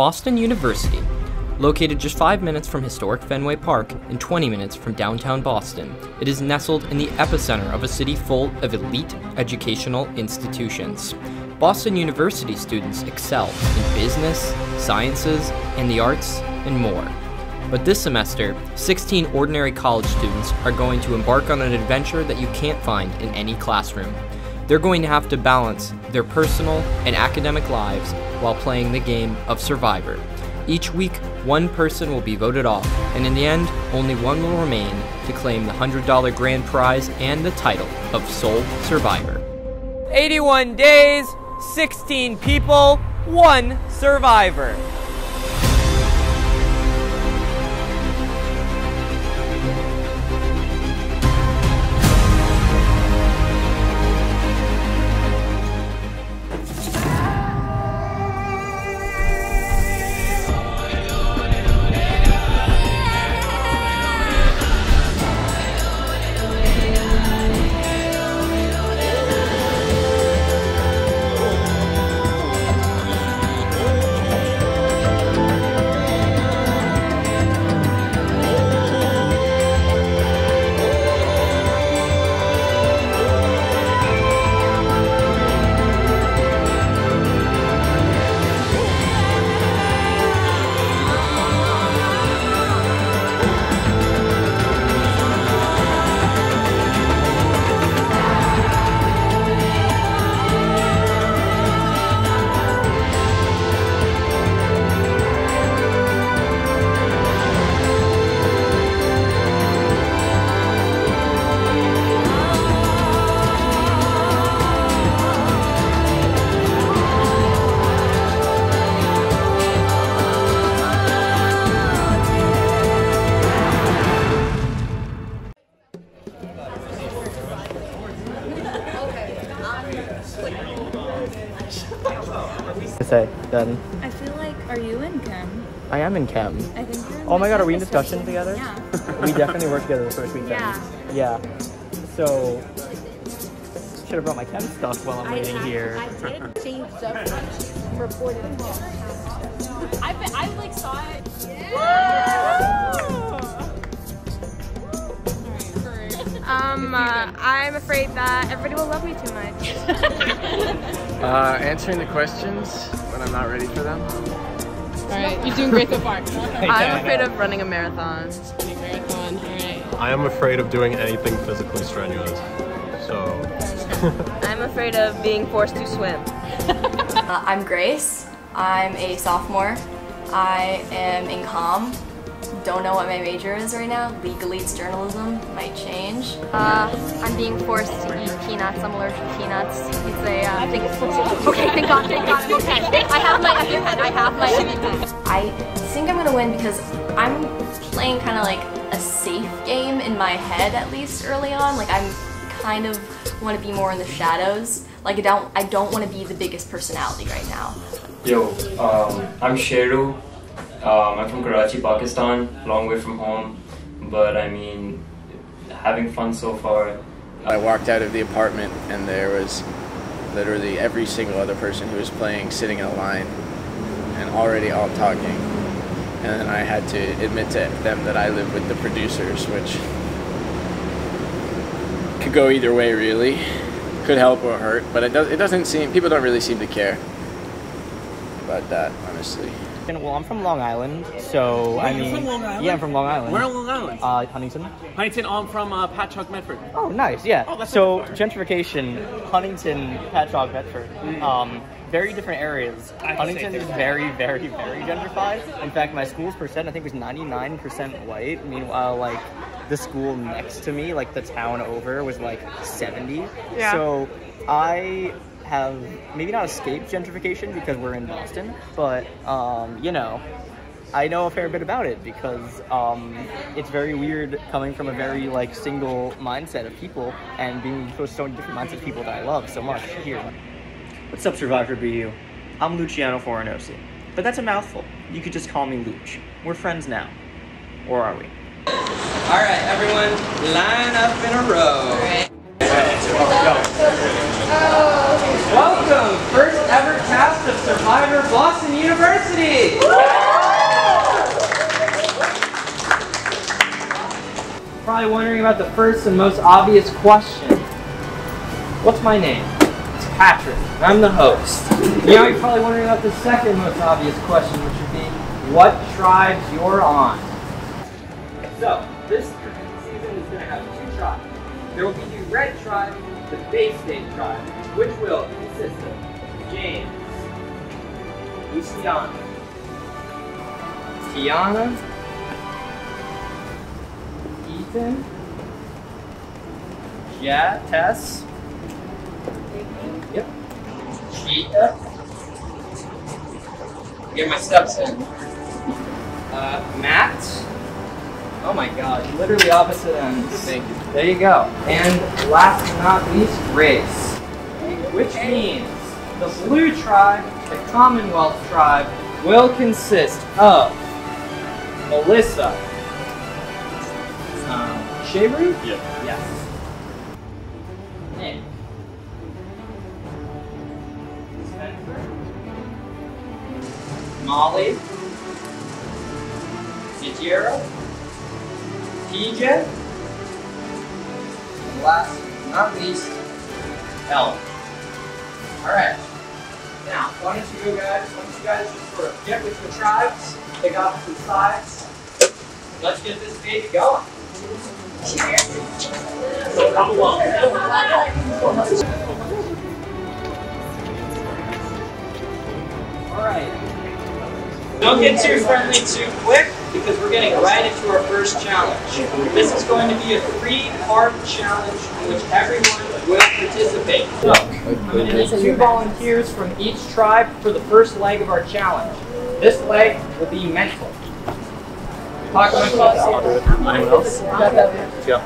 Boston University. Located just 5 minutes from historic Fenway Park and 20 minutes from downtown Boston, it is nestled in the epicenter of a city full of elite educational institutions. Boston University students excel in business, sciences, and the arts, and more. But this semester, 16 ordinary college students are going to embark on an adventure that you can't find in any classroom. They're going to have to balance their personal and academic lives while playing the game of Survivor. Each week, one person will be voted off, and in the end, only one will remain to claim the $100 grand prize and the title of sole survivor. 81 days, 16 people, 1 survivor. Say, then. I feel like, are you in chem? I am in chem. I think you're in Oh my god, are we in discussion discussion together? Yeah. We definitely work together the first weekend. Yeah. Yeah. So, should have brought my chem stuff while I'm waiting here. I did change up reported. I like saw it. I'm afraid that everybody will love me too much. Answering the questions when I'm not ready for them. Alright, you're doing great so far. I'm afraid of running a marathon. Alright. I am afraid of doing anything physically strenuous. So. I'm afraid of being forced to swim. I'm Grace. I'm a sophomore. I am in comm. Don't know what my major is right now. Legally, it's journalism. Might change. I'm being forced to eat peanuts. I'm allergic to peanuts. It's a thing. Okay, thank God, I'm okay. I have my EpiPen. I think I'm gonna win because I'm playing kind of like a safe game in my head, at least early on. Like I'm kind of want to be more in the shadows. Like I don't want to be the biggest personality right now. Yo, I'm Sheru. I'm from Karachi, Pakistan, long way from home, but I mean, having fun so far. I walked out of the apartment and there was literally every single other person who was playing sitting in a line and already all talking. And then I had to admit to them that I live with the producers, which could go either way really. Could help or hurt, but it doesn't seem, people don't really seem to care about that, honestly. Well, I'm from Long Island, so I mean, yeah, I'm from Long Island. Where on Long Island? Huntington. Huntington. I'm from Patchogue, Medford. Oh, nice. Yeah. Oh, that's so so gentrification, Huntington, Patchogue, Medford. Very different areas. Huntington is very, very, very gentrified. In fact, my school's percent, I think, was 99% white. Meanwhile, like, the school next to me, like, the town over, was, like, 70. Yeah. So, I have maybe not escaped gentrification because we're in Boston, but, you know, I know a fair bit about it because it's very weird coming from a very, like, single mindset of people and being exposed to so many different mindsets of people that I love so much here. What's up, Survivor BU? I'm Luciano Foranosi, but that's a mouthful. You could just call me Luch. We're friends now. Or are we? Alright, everyone, line up in a row. Alright. Welcome, first ever cast of Survivor Boston University! Probably wondering about the first and most obvious question. What's my name? It's Patrick. I'm the host. Now you're probably wondering about the second most obvious question, which would be, what tribes you're on? So, this season is going to have two tribes. There will be the red tribe, the Bay State tribe, which will consist of James, Luciana, Tiana, Ethan, Tess, yep, Cheetah, get my steps in, Matt, oh my god, literally opposite ends. Thank you. There you go. And last but not least, Grace. Which means the blue tribe, the Commonwealth tribe, will consist of Melissa. Sheru? Yeah. Yes. Nick. Spencer. Molly. Yajiro. TJ. And last but not least, Ellen. Alright. Now, why don't you guys just sort of get with your tribes, pick opposite sides. Let's get this baby going. Cheers. Alright. Don't get too friendly too quick, because we're getting right into our first challenge. This is going to be a 3-part challenge in which everyone will participate. So, I'm going to need 2 volunteers from each tribe for the first leg of our challenge. This leg will be mental. Talk amongst yourselves. Anyone else? Let's go.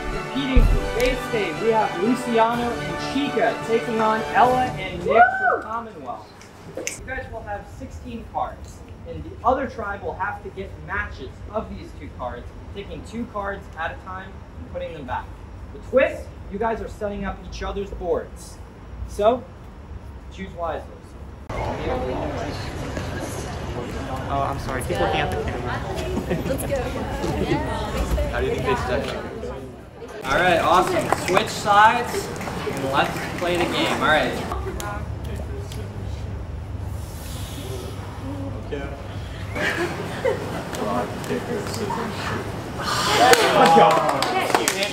Competing for Bay State, we have Luciano and Chica taking on Ella and Nick from Commonwealth. You guys will have 16 cards, and the other tribe will have to get matches of these 2 cards, taking 2 cards at a time and putting them back. The twist, you guys are setting up each other's boards. So, choose wisely. Oh, I'm sorry. Keep looking at the camera. Let's go. How do you think they stack? Alright, awesome. Switch sides, and let's play the game. Alright. Okay.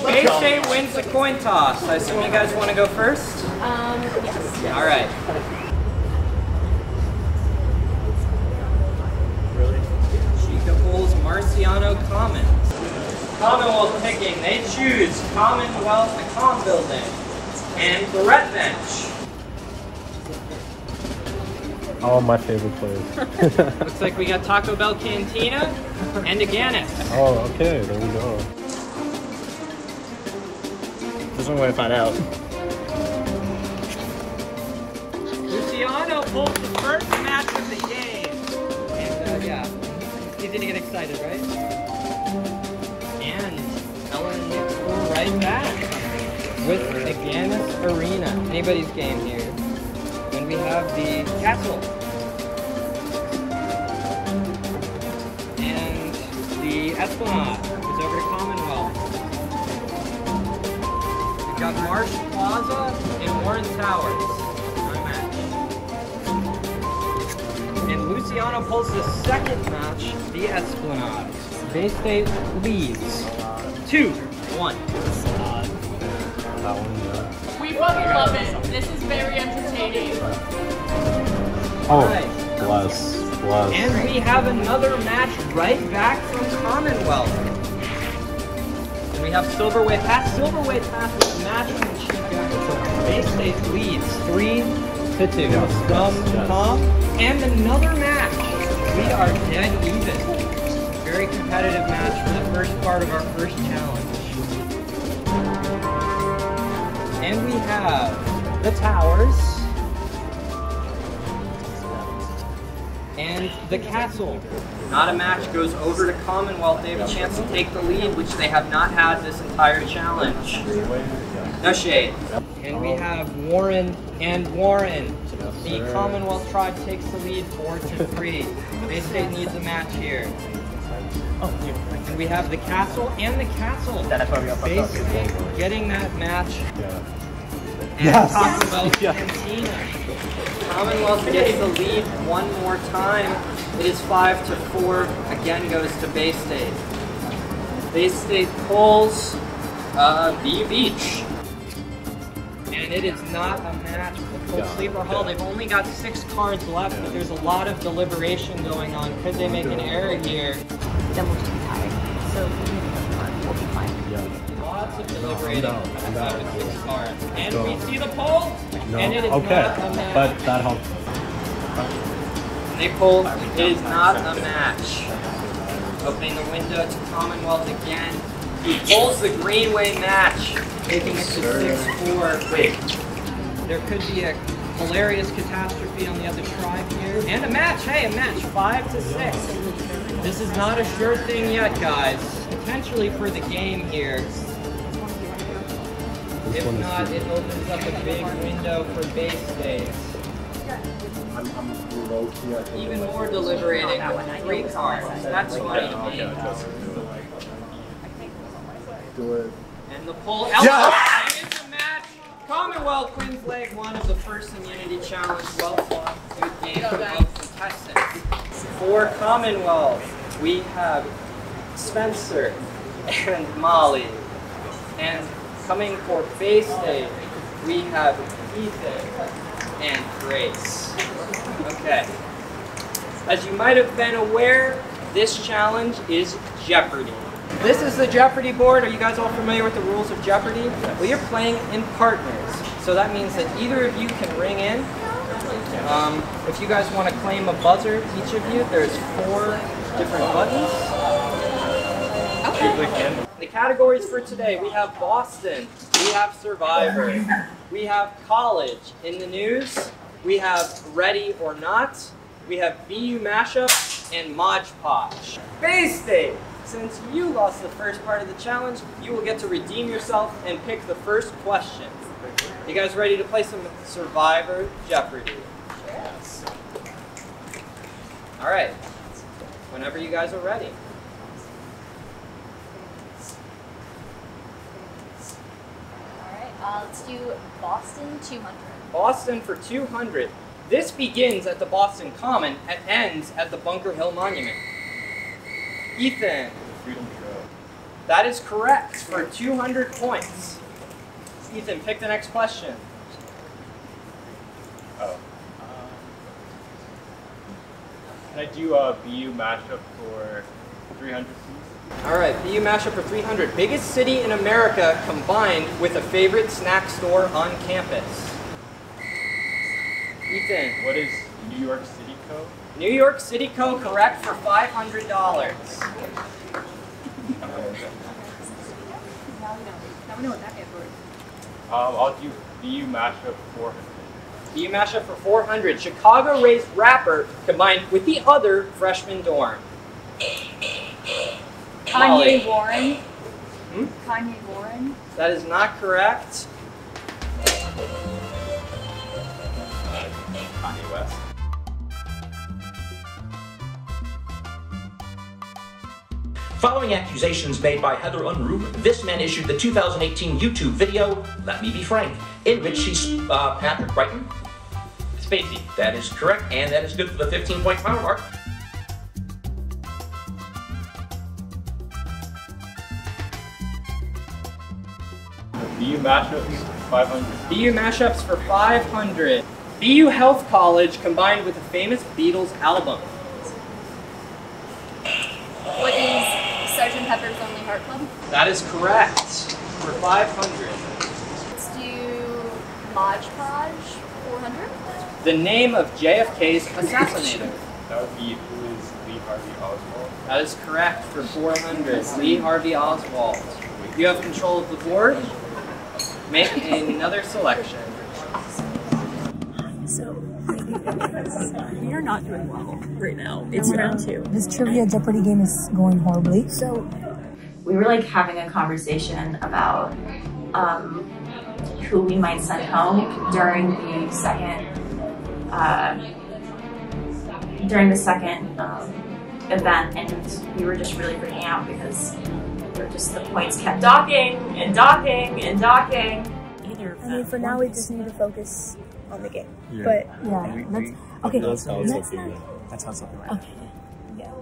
Bay State wins the coin toss. I assume you guys want to go first? Yes. Alright. Chica pulls Marciano Commons. Commonwealth picking, they choose Commonwealth, the Com Building, and the Red Bench. All my favorite players. Looks like we got Taco Bell Cantina and Aganis. Oh, okay, there we go. There's one way to find out. Luciano pulls the first match of the game. And yeah, he's gonna get excited, right? And Ella and Nick score right back with Aganis Arena. Anybody's game here. And we have the Castle. And the Esplanade is over to Commonwealth. We've got Marsh Plaza and Warren Towers. Our match. And Luciano pulls the second match, the Esplanade. Bay State leads 2-1. That one, We fucking love it. This is very entertaining. Oh, Right. bless. And we have another match right back from Commonwealth. And we have Silverway Pass. Silverway Pass with a match from Chica. Bay State leads 3-2 from Tom. And another match. We are dead even. Very competitive match for the first part of our first challenge. And we have the Towers and the Castle. Not a match goes over to Commonwealth. They have a chance to take the lead, which they have not had this entire challenge. No shade. And we have Warren and Warren. The Commonwealth tribe takes the lead 4-3. Bay State needs a match here. And we have the Castle and the Castle. Bay State getting that match. And Commonwealth and Tina. Commonwealth gets the lead one more time. It is 5-4. Again goes to Bay State. Bay State pulls BU Beach. And it is not a match for the full sleeper hall. They've only got 6 cards left, but there's a lot of deliberation going on. Could they make an error here? Then we'll just be tired. So if we make a card, we'll be fine. Lots of deliberating about the 6 cards. And we see the poll, and it is not a match. But that helps. They pull, it is not a match. Opening the window to Commonwealth again. He pulls the Greenway match, taking it to 6-4. Wait. There could be a hilarious catastrophe on the other tribe here. And a match, hey, a match, 5-6. This is not a sure thing yet, guys. Potentially for the game here. If not, it opens up a big window for Bay State. Even more deliberating with 3 cards. That's funny. And the pull out. Yes! And it's a match. Commonwealth wins leg 1 of the first immunity challenge. Well fought. Good game for both contestants. For Commonwealth, we have Spencer and Molly. And coming for Bay State, we have Ethan and Grace. Okay. As you might have been aware, this challenge is Jeopardy! This is the Jeopardy board. Are you guys all familiar with the rules of Jeopardy? Well, you're playing in partners. So that means that either of you can ring in. If you guys want to claim a buzzer, each of you, there's 4 different buttons. Okay. The categories for today, we have Boston, we have Survivor, we have College in the News, we have Ready or Not, we have BU Mashup, and Mod Podge. Bay State! Since you lost the first part of the challenge, you will get to redeem yourself and pick the first question. You guys ready to play some Survivor Jeopardy? Yes. All right. Whenever you guys are ready. All right, let's do Boston 200. Boston for 200. This begins at the Boston Common and ends at the Bunker Hill Monument. Ethan. Freedom Trail. That is correct for 200 points. Ethan, pick the next question. Oh. Can I do a BU mashup for 300, please? All right, BU mashup for 300. Biggest city in America combined with a favorite snack store on campus. Ethan. What is New York City Co? New York City Co, correct for $500. I'll do BU mashup 400. BU mashup for 400. Chicago-raised rapper combined with the other freshman dorm. Kanye Warren. Hmm? Kanye Warren. That is not correct. Kanye West. Following accusations made by Heather Unruh, this man issued the 2018 YouTube video, Let Me Be Frank, in which she's Patrick Brighton. Spacey. That is correct, and that is good for the 15-point power mark. BU mashups 500. BU mashups for 500. BU Health College combined with a famous Beatles album. What is Sgt. Pepper's Lonely Heart Club? That is correct for 500. Let's do Mod Podge 400. The name of JFK's assassinator. That would be who is Lee Harvey Oswald. That is correct for 400. Lee Harvey Oswald. You have control of the board. Make another selection. So We are not doing well right now. It's round 2. This trivia Jeopardy game is going horribly. So we were like having a conversation about who we might send home during the second event, and we were just really freaking out because the points kept docking and docking and docking. I mean, for now we just need to focus on the game. Yeah. But yeah, let's okay. That's how it's Let's looking. not. That's how it's looking right Okay. Yeah.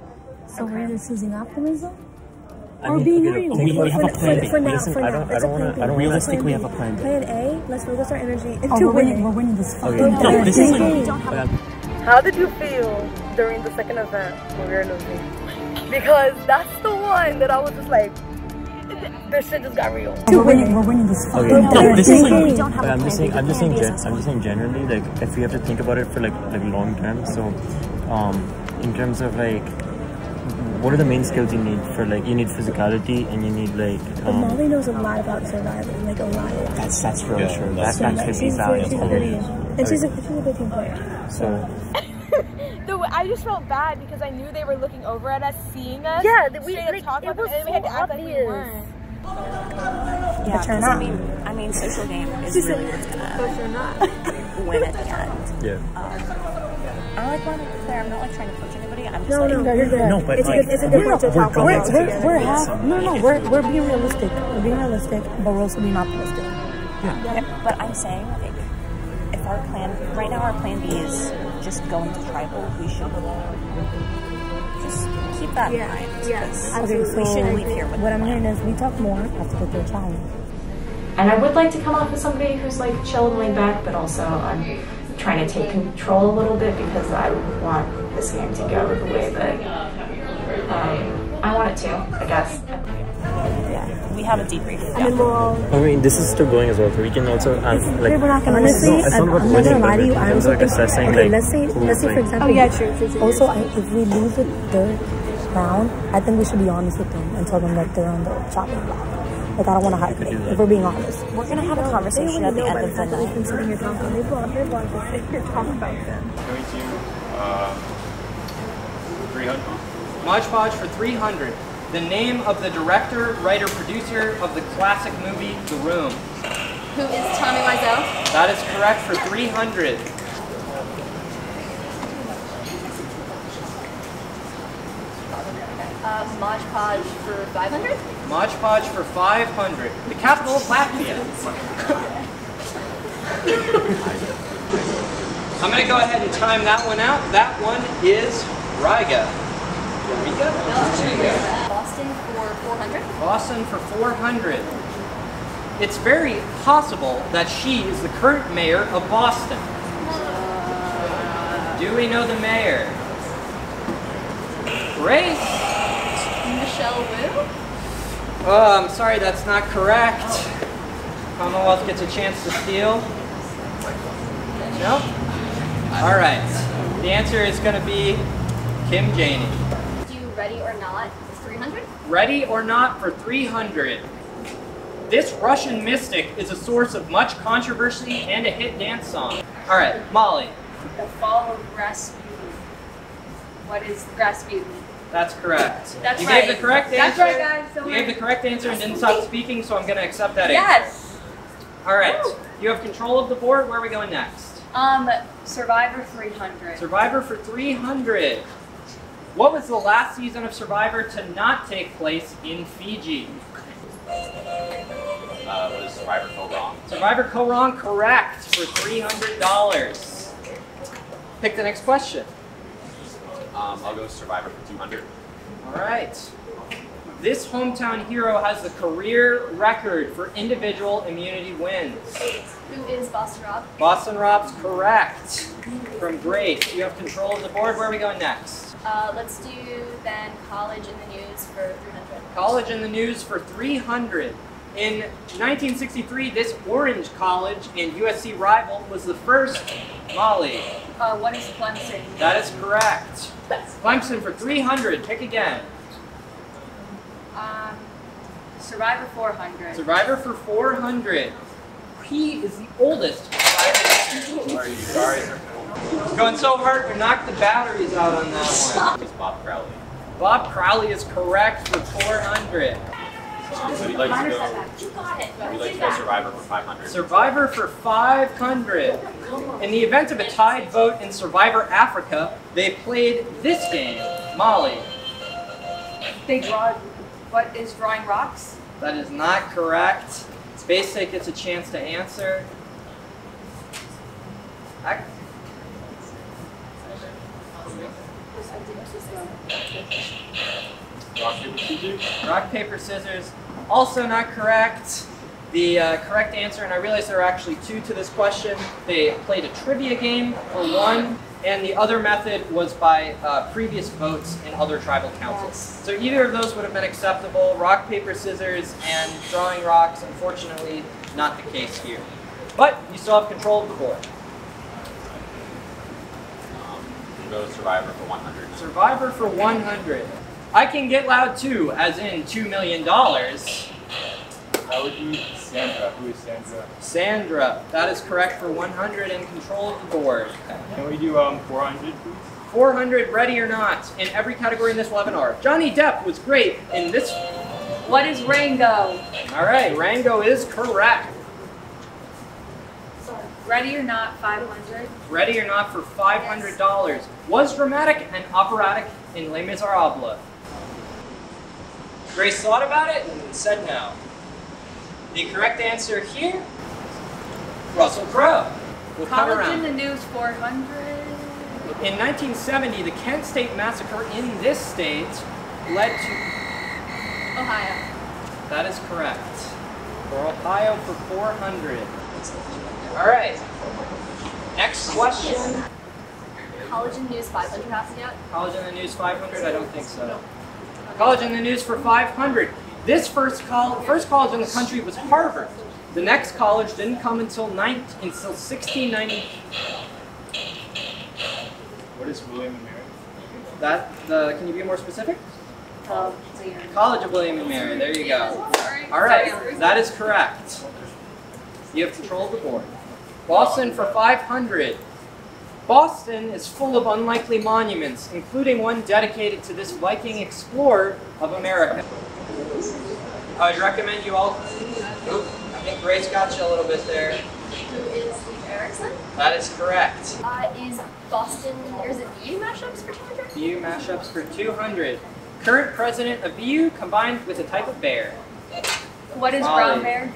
So we're either choosing optimism I or mean, being okay, real. we have a plan B. For now, Listen, for I now. don't It's a want plan to. B. Realistically, we Plan have a plan B. Plan A. Let's focus our energy into we're winning. We're winning this fight. Okay. No, listen. How did you feel during the second event when we were losing? Because that's the one that I was just like, this shit just got real. We're winning this fight. Okay. No, listen. We don't have I'm just saying generally, like if we have to think about it for like long term. So, in terms of like, what are the main skills you need for like? You need physicality and you need like. But Molly knows a lot about surviving, like a lot. That's for sure. That could be valuable. And she's a good team player. So. I just felt bad because I knew they were looking over at us, seeing us. Yeah, we like, talk about them, and we had to act like we weren't. Yeah, because I mean, social game is really what's gonna win at the end. Yeah. I like want to be clear. I'm not like trying to coach anybody. I'm just No, you're good. No, but it's like, a good point to talk about. We're being realistic. We're being realistic, but we're also being optimistic. Yeah. But I'm saying, like, if our plan right now, our plan B is just going to tribal. We should just keep that in mind. Yes. Okay, so we shouldn't leave here with what I'm hearing is we talk more after the third challenge. And I would like to come off as somebody who's like chill and laid back, but also I'm trying to take control a little bit because I want this game to go the way that I want it to, I guess. Yeah, we have a debrief. I mean, this is still going as well, so we can also like. We're not gonna honestly. I'm not gonna lie to you. I also think. Okay, let's say for example. Oh yeah, true. Also, if we lose the third round, I think we should be honest with them and tell them that they're on the chopping block. Like, I don't want to hide it, if we're being honest. We're going to have a conversation at the end of the night. We've been sitting here talking. They've gone to sit here talking about them. Going to 300. Mod Podge for 300. The name of the director, writer, producer of the classic movie The Room. Who is Tommy Wiseau? That is correct for 300. Mod Podge for 500? Mod Podge for 500. The capital of Latvia. I'm going to go ahead and time that one out. That one is Riga. Boston for 400? Boston for 400. It's very possible that she is the current mayor of Boston. Do we know the mayor? Grace? Michelle Wu? Oh, I'm sorry, that's not correct. Commonwealth gets a chance to steal. No? Alright. The answer is going to be Kim Janey. Do you ready or not for 300? Ready or not for 300. This Russian mystic is a source of much controversy and a hit dance song. Alright, Molly. The fall of Rasputin. What is Rasputin? That's correct. That's you right. gave the correct answer. That's right, guys. You gave the correct answer and didn't stop speaking, so I'm going to accept that answer. Yes. All right. You have control of the board. Where are we going next? Survivor 300. Survivor for 300. What was the last season of Survivor to not take place in Fiji? Was Survivor Co Wrong? Survivor Co Wrong, correct, for $300. Pick the next question. I'll go Survivor for 200. All right. This hometown hero has the career record for individual immunity wins. Who is Boston Rob? Boston Rob's correct. From Grace. You have control of the board. Where are we going next? Let's do then College in the News for 300. College in the News for 300. In 1963, this Orange College and USC rival was the first. Molly. What is Clemson? That is correct. Clemson for 300. Pick again. Survivor 400. Survivor for 400. He is the oldest survivor. Are you sorry? Going so hard, you knocked the batteries out on that one. It's Bob Crowley. Bob Crowley is correct for 400. We'd like to go Survivor for 500. Survivor for 500. In the event of a tied vote in Survivor Africa, they played this game. Molly. They draw. What is drawing rocks? That is not correct. Spacek gets a chance to answer. Rock, paper, scissors? Rock, paper, scissors. Also not correct. The correct answer, and I realize there are actually two to this question, they played a trivia game for one, and the other method was by previous votes in other tribal councils. So either of those would have been acceptable. Rock, paper, scissors, and drawing rocks, unfortunately, not the case here. But you still have control of the board. We'll go Survivor for 100. Survivor for 100. I can get loud too, as in $2 million. I would do Sandra. Who is Sandra? Sandra. That is correct for 100 and control of the board. Can we do 400, please? 400, ready or not. In every category in this webinar. Johnny Depp was great in this. What is Rango? All right, Rango is correct. Ready or not, 500. Ready or not for $500. Was dramatic and operatic in Les Miserables. Grace thought about it and said no. The correct answer here, Russell Crowe. We'll come College around. in the News 400. In 1970, the Kent State Massacre in this state led to... Ohio. That is correct. For Ohio for 400. All right. Next question. College in the News 500 happened yet? College in the News 500? I don't think so. College in the News for 500. This first college in the country was Harvard. The next college didn't come until 1690. What is William and Mary? Can you be more specific? College of William and Mary. There you go. All right, that is correct. You have control of the board. Boston for 500. Boston is full of unlikely monuments, including one dedicated to this Viking explorer of America. I would recommend you all... Oop, I think Grace got you a little bit there. Who is Steve Erickson? That is correct. Is Boston, or is it BU mashups for 200? BU mashups for 200. Current president of BU combined with a type of bear. What is Molly. Brown Bear?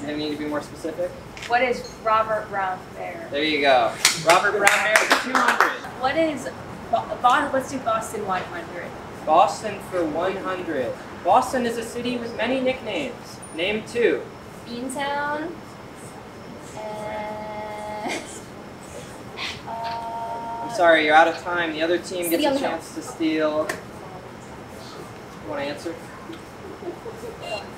I need to be more specific. What is Robert Brown Bear? There you go. Robert Brown Bear for 200. What is, let's do Boston 100. Boston for 100. Boston is a city with many nicknames. Name two. Beantown. I'm sorry, you're out of time. The other team gets City on a the Hill. chance to steal. You want to answer?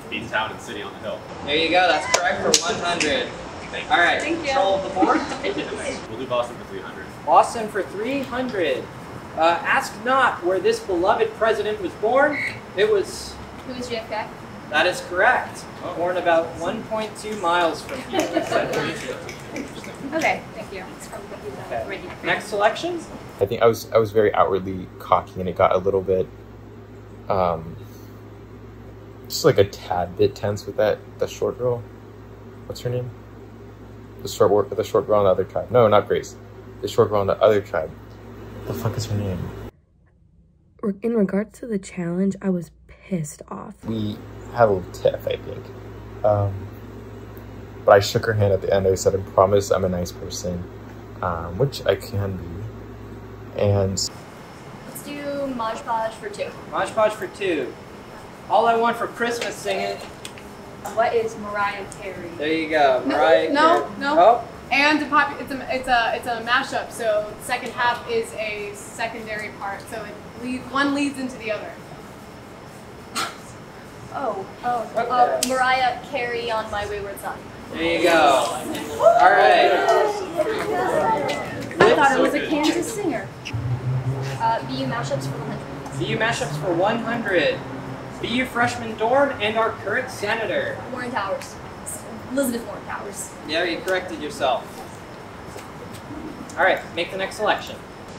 Beantown and City on the Hill. There you go. That's correct for 100. All right. Thank you. Control of the board. We'll do Boston for 300. Boston for 300. Ask not where this beloved president was born. It was... Who is JFK? That is correct. Born about 1.2 miles from here. Okay, thank you. Okay. Next selection. I think I was very outwardly cocky, and it got a little bit, just like a tad bit tense with the short girl. What's her name? The short girl on the other tribe. No, not Grace. The short girl on the other tribe. What the fuck is her name? In regards to the challenge, I was pissed off. We had a little tiff, I think. But I shook her hand at the end. I said, I promise I'm a nice person, which I can be. And Let's do Mod Podge for 2. Mod Podge for 2. All I Want for Christmas, sing it. What is Mariah Carey? There you go, Mariah Carey. No. Oh. And it's a mashup, so the second half is a secondary part, so one leads into the other. Mariah Carey on My Wayward Son. There you go. All right. I thought it was a Kansas singer. BU mashups for 100. BU mashups for 100. BU freshman dorm and our current senator. Warren Towers. Elizabeth Warren Towers. Yeah, you corrected yourself. Alright, make the next selection.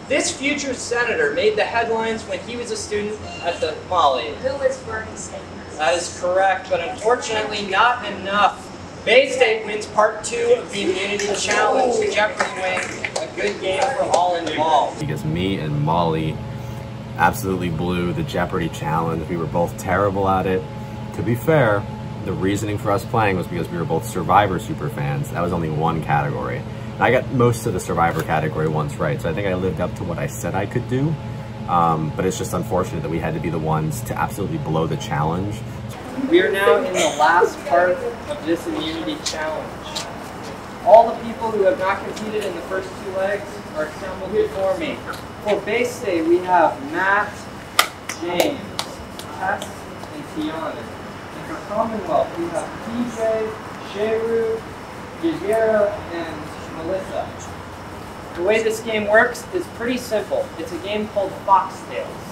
This future senator made the headlines when he was a student at the Molly. Who is Bernie Sanders? That is correct, but unfortunately not enough. Bay State wins part 2 of the Immunity Challenge. Jeopardy wins. A good game for all involved. Because me and Molly absolutely blew the Jeopardy challenge. We were both terrible at it. To be fair, the reasoning for us playing was because we were both Survivor super fans. That was only one category. And I got most of the Survivor category once right, so I think I lived up to what I said I could do. But it's just unfortunate that we had to be the ones to absolutely blow the challenge. We are now in the last part of this Immunity Challenge. All the people who have not competed in the first 2 legs are assembled before me. For Bay State, we have Matt, James, Tess, and Tiana. And for Commonwealth, we have TJ, Sheru, Yajira, and Melissa. The way this game works is pretty simple. It's a game called Foxtails.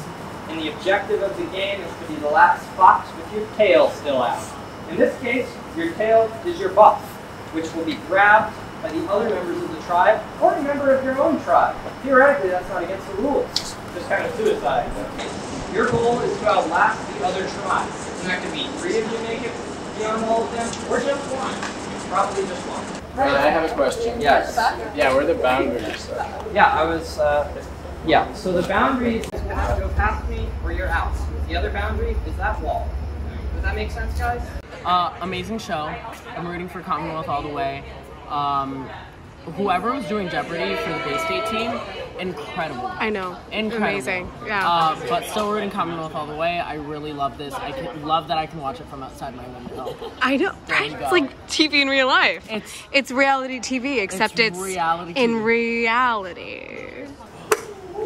And the objective of the game is to be the last fox with your tail still out. In this case, your tail is your buff, which will be grabbed by the other members of the tribe or a member of your own tribe. Theoretically, that's not against the rules. Just kind of suicide. Your goal is to outlast the other tribe. And that could be 3 of you make it beyond all of them, or just 1. Probably just 1. Right, I have a question. Yes. Yeah, where are the boundaries? Yeah, I was, yeah, so the boundaries is gonna go past me or you're out. The other boundary is that wall. Does that make sense, guys? Amazing show. I'm rooting for Commonwealth all the way. Whoever was doing Jeopardy for the Bay State team, incredible. I know. Incredible. Amazing. Yeah. But still rooting Commonwealth all the way. I really love this. I love that I can watch it from outside my window. I know. Right? It's like TV in real life. It's reality TV, except it's reality in TV. reality.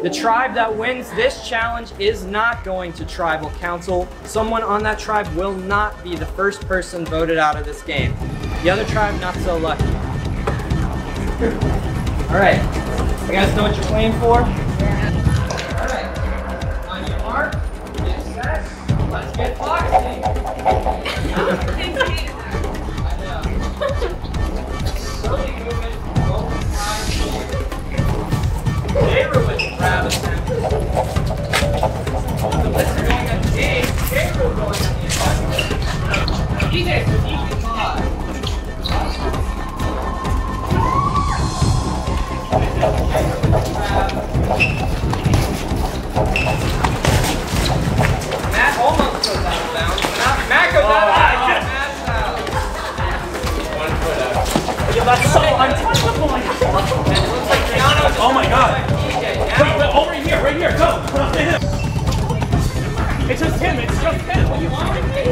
The tribe that wins this challenge is not going to tribal council. Someone on that tribe will not be the first person voted out of this game. The other tribe, not so lucky. All right, you guys know what you're playing for? All right, on your mark, get set, let's get boxing. Slowly movement, both sides here. Jaru with grab attempt. Let's go at James. Jaru going on the attack. DJ with equal five. Matt almost goes out of bounds. Matt goes out of bounds. Matt's out. 1 foot out. Yo, that's so untouchable. Oh my god. Wait, over here, right here, go. To him. It's just him. It's just him. What do you want? Hey,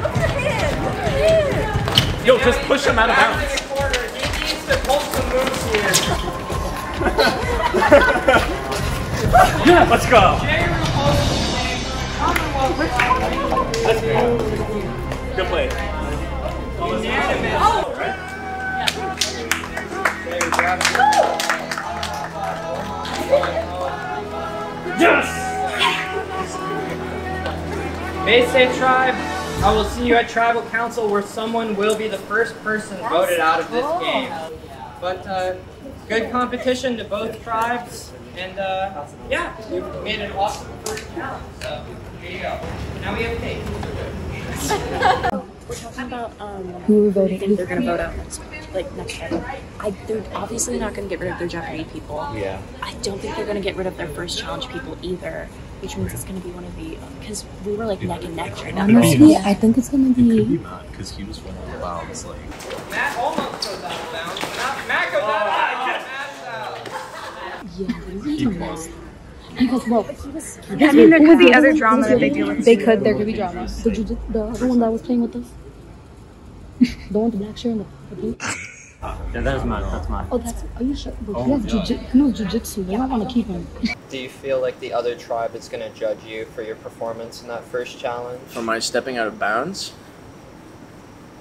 look at him. Look at him. Yo, just push him out of bounds. He needs to pull some moves here. Yeah, let's go. Good play. Yes! Bay State Tribe, I will see you at Tribal Council where someone will be the first person voted out of this game. But good competition to both tribes, and yeah, you made an awesome first challenge, so here you go. Now we have Kate. We're talking about who we're voting, who they're going to vote out next year. They're obviously not going to get rid of their Jeopardy people. Yeah. I don't think they're going to get rid of their first challenge people either, which means it's going to be one of the, because we were like neck and neck right now. Honestly, I think it's going to be... It could be Matt, because he was one of the bounds, like... Matt almost goes out of bounds. Matt goes out of bounds. Matt's out. Yeah, they really missed. Because, well, I mean, there could be other drama that they do with there could be drama. The other one that was playing with us? The one with the black shirt and the blue? Yeah, that is mine. That's mine. Oh, that's... Are you sure? But he knows jiu-jitsu. They don't want to keep him. Do you feel like the other tribe is going to judge you for your performance in that first challenge? For my stepping out of bounds?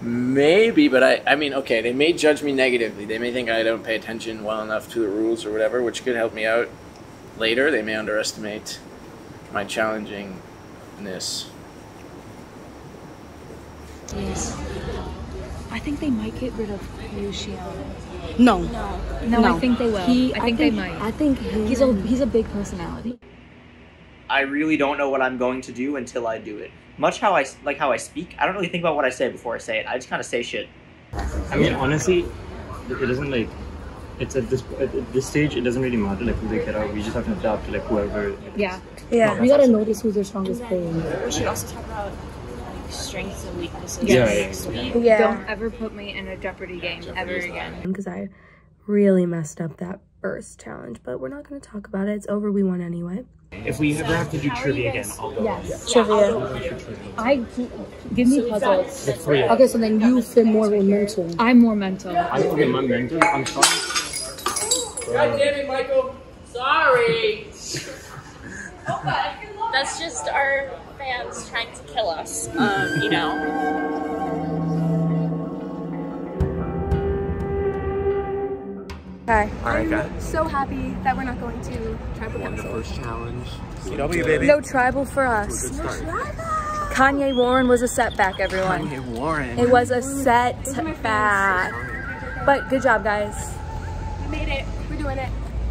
Maybe, but I mean, okay, they may judge me negatively. They may think I don't pay attention well enough to the rules or whatever, which could help me out later. They may underestimate my challengingness. Yes. I think they might get rid of Luciano. No, I think they will. I think they might. I think he's a big personality. I really don't know what I'm going to do until I do it. Much how I speak, I don't really think about what I say before I say it. I just kind of say shit. I mean, honestly, it doesn't like. It's at this stage, it doesn't really matter like who they get out. We just have to adapt to like whoever. Yeah. We gotta notice who's their strongest player. We should also talk about strengths and weaknesses. Yeah. Don't ever put me in a Jeopardy game ever again. Because I really messed up that first challenge, but we're not going to talk about it. It's over. We won anyway. If we ever have to do trivia again, I'll go. Yes. Trivia. Give me puzzles. Yeah. Okay, so then you fit more mental. I'm more mental. I'm mental. I'm sorry. God damn it, Michael. Sorry. That's just our fans trying to kill us, you know. Hi. Alright, guys. So happy that we're not going to tribal Won the council. first challenge. CW, baby. No tribal for us. Kanye Warren was a setback, everyone. Kanye Warren. It was a setback. But good job, guys. We made it. We're doing it.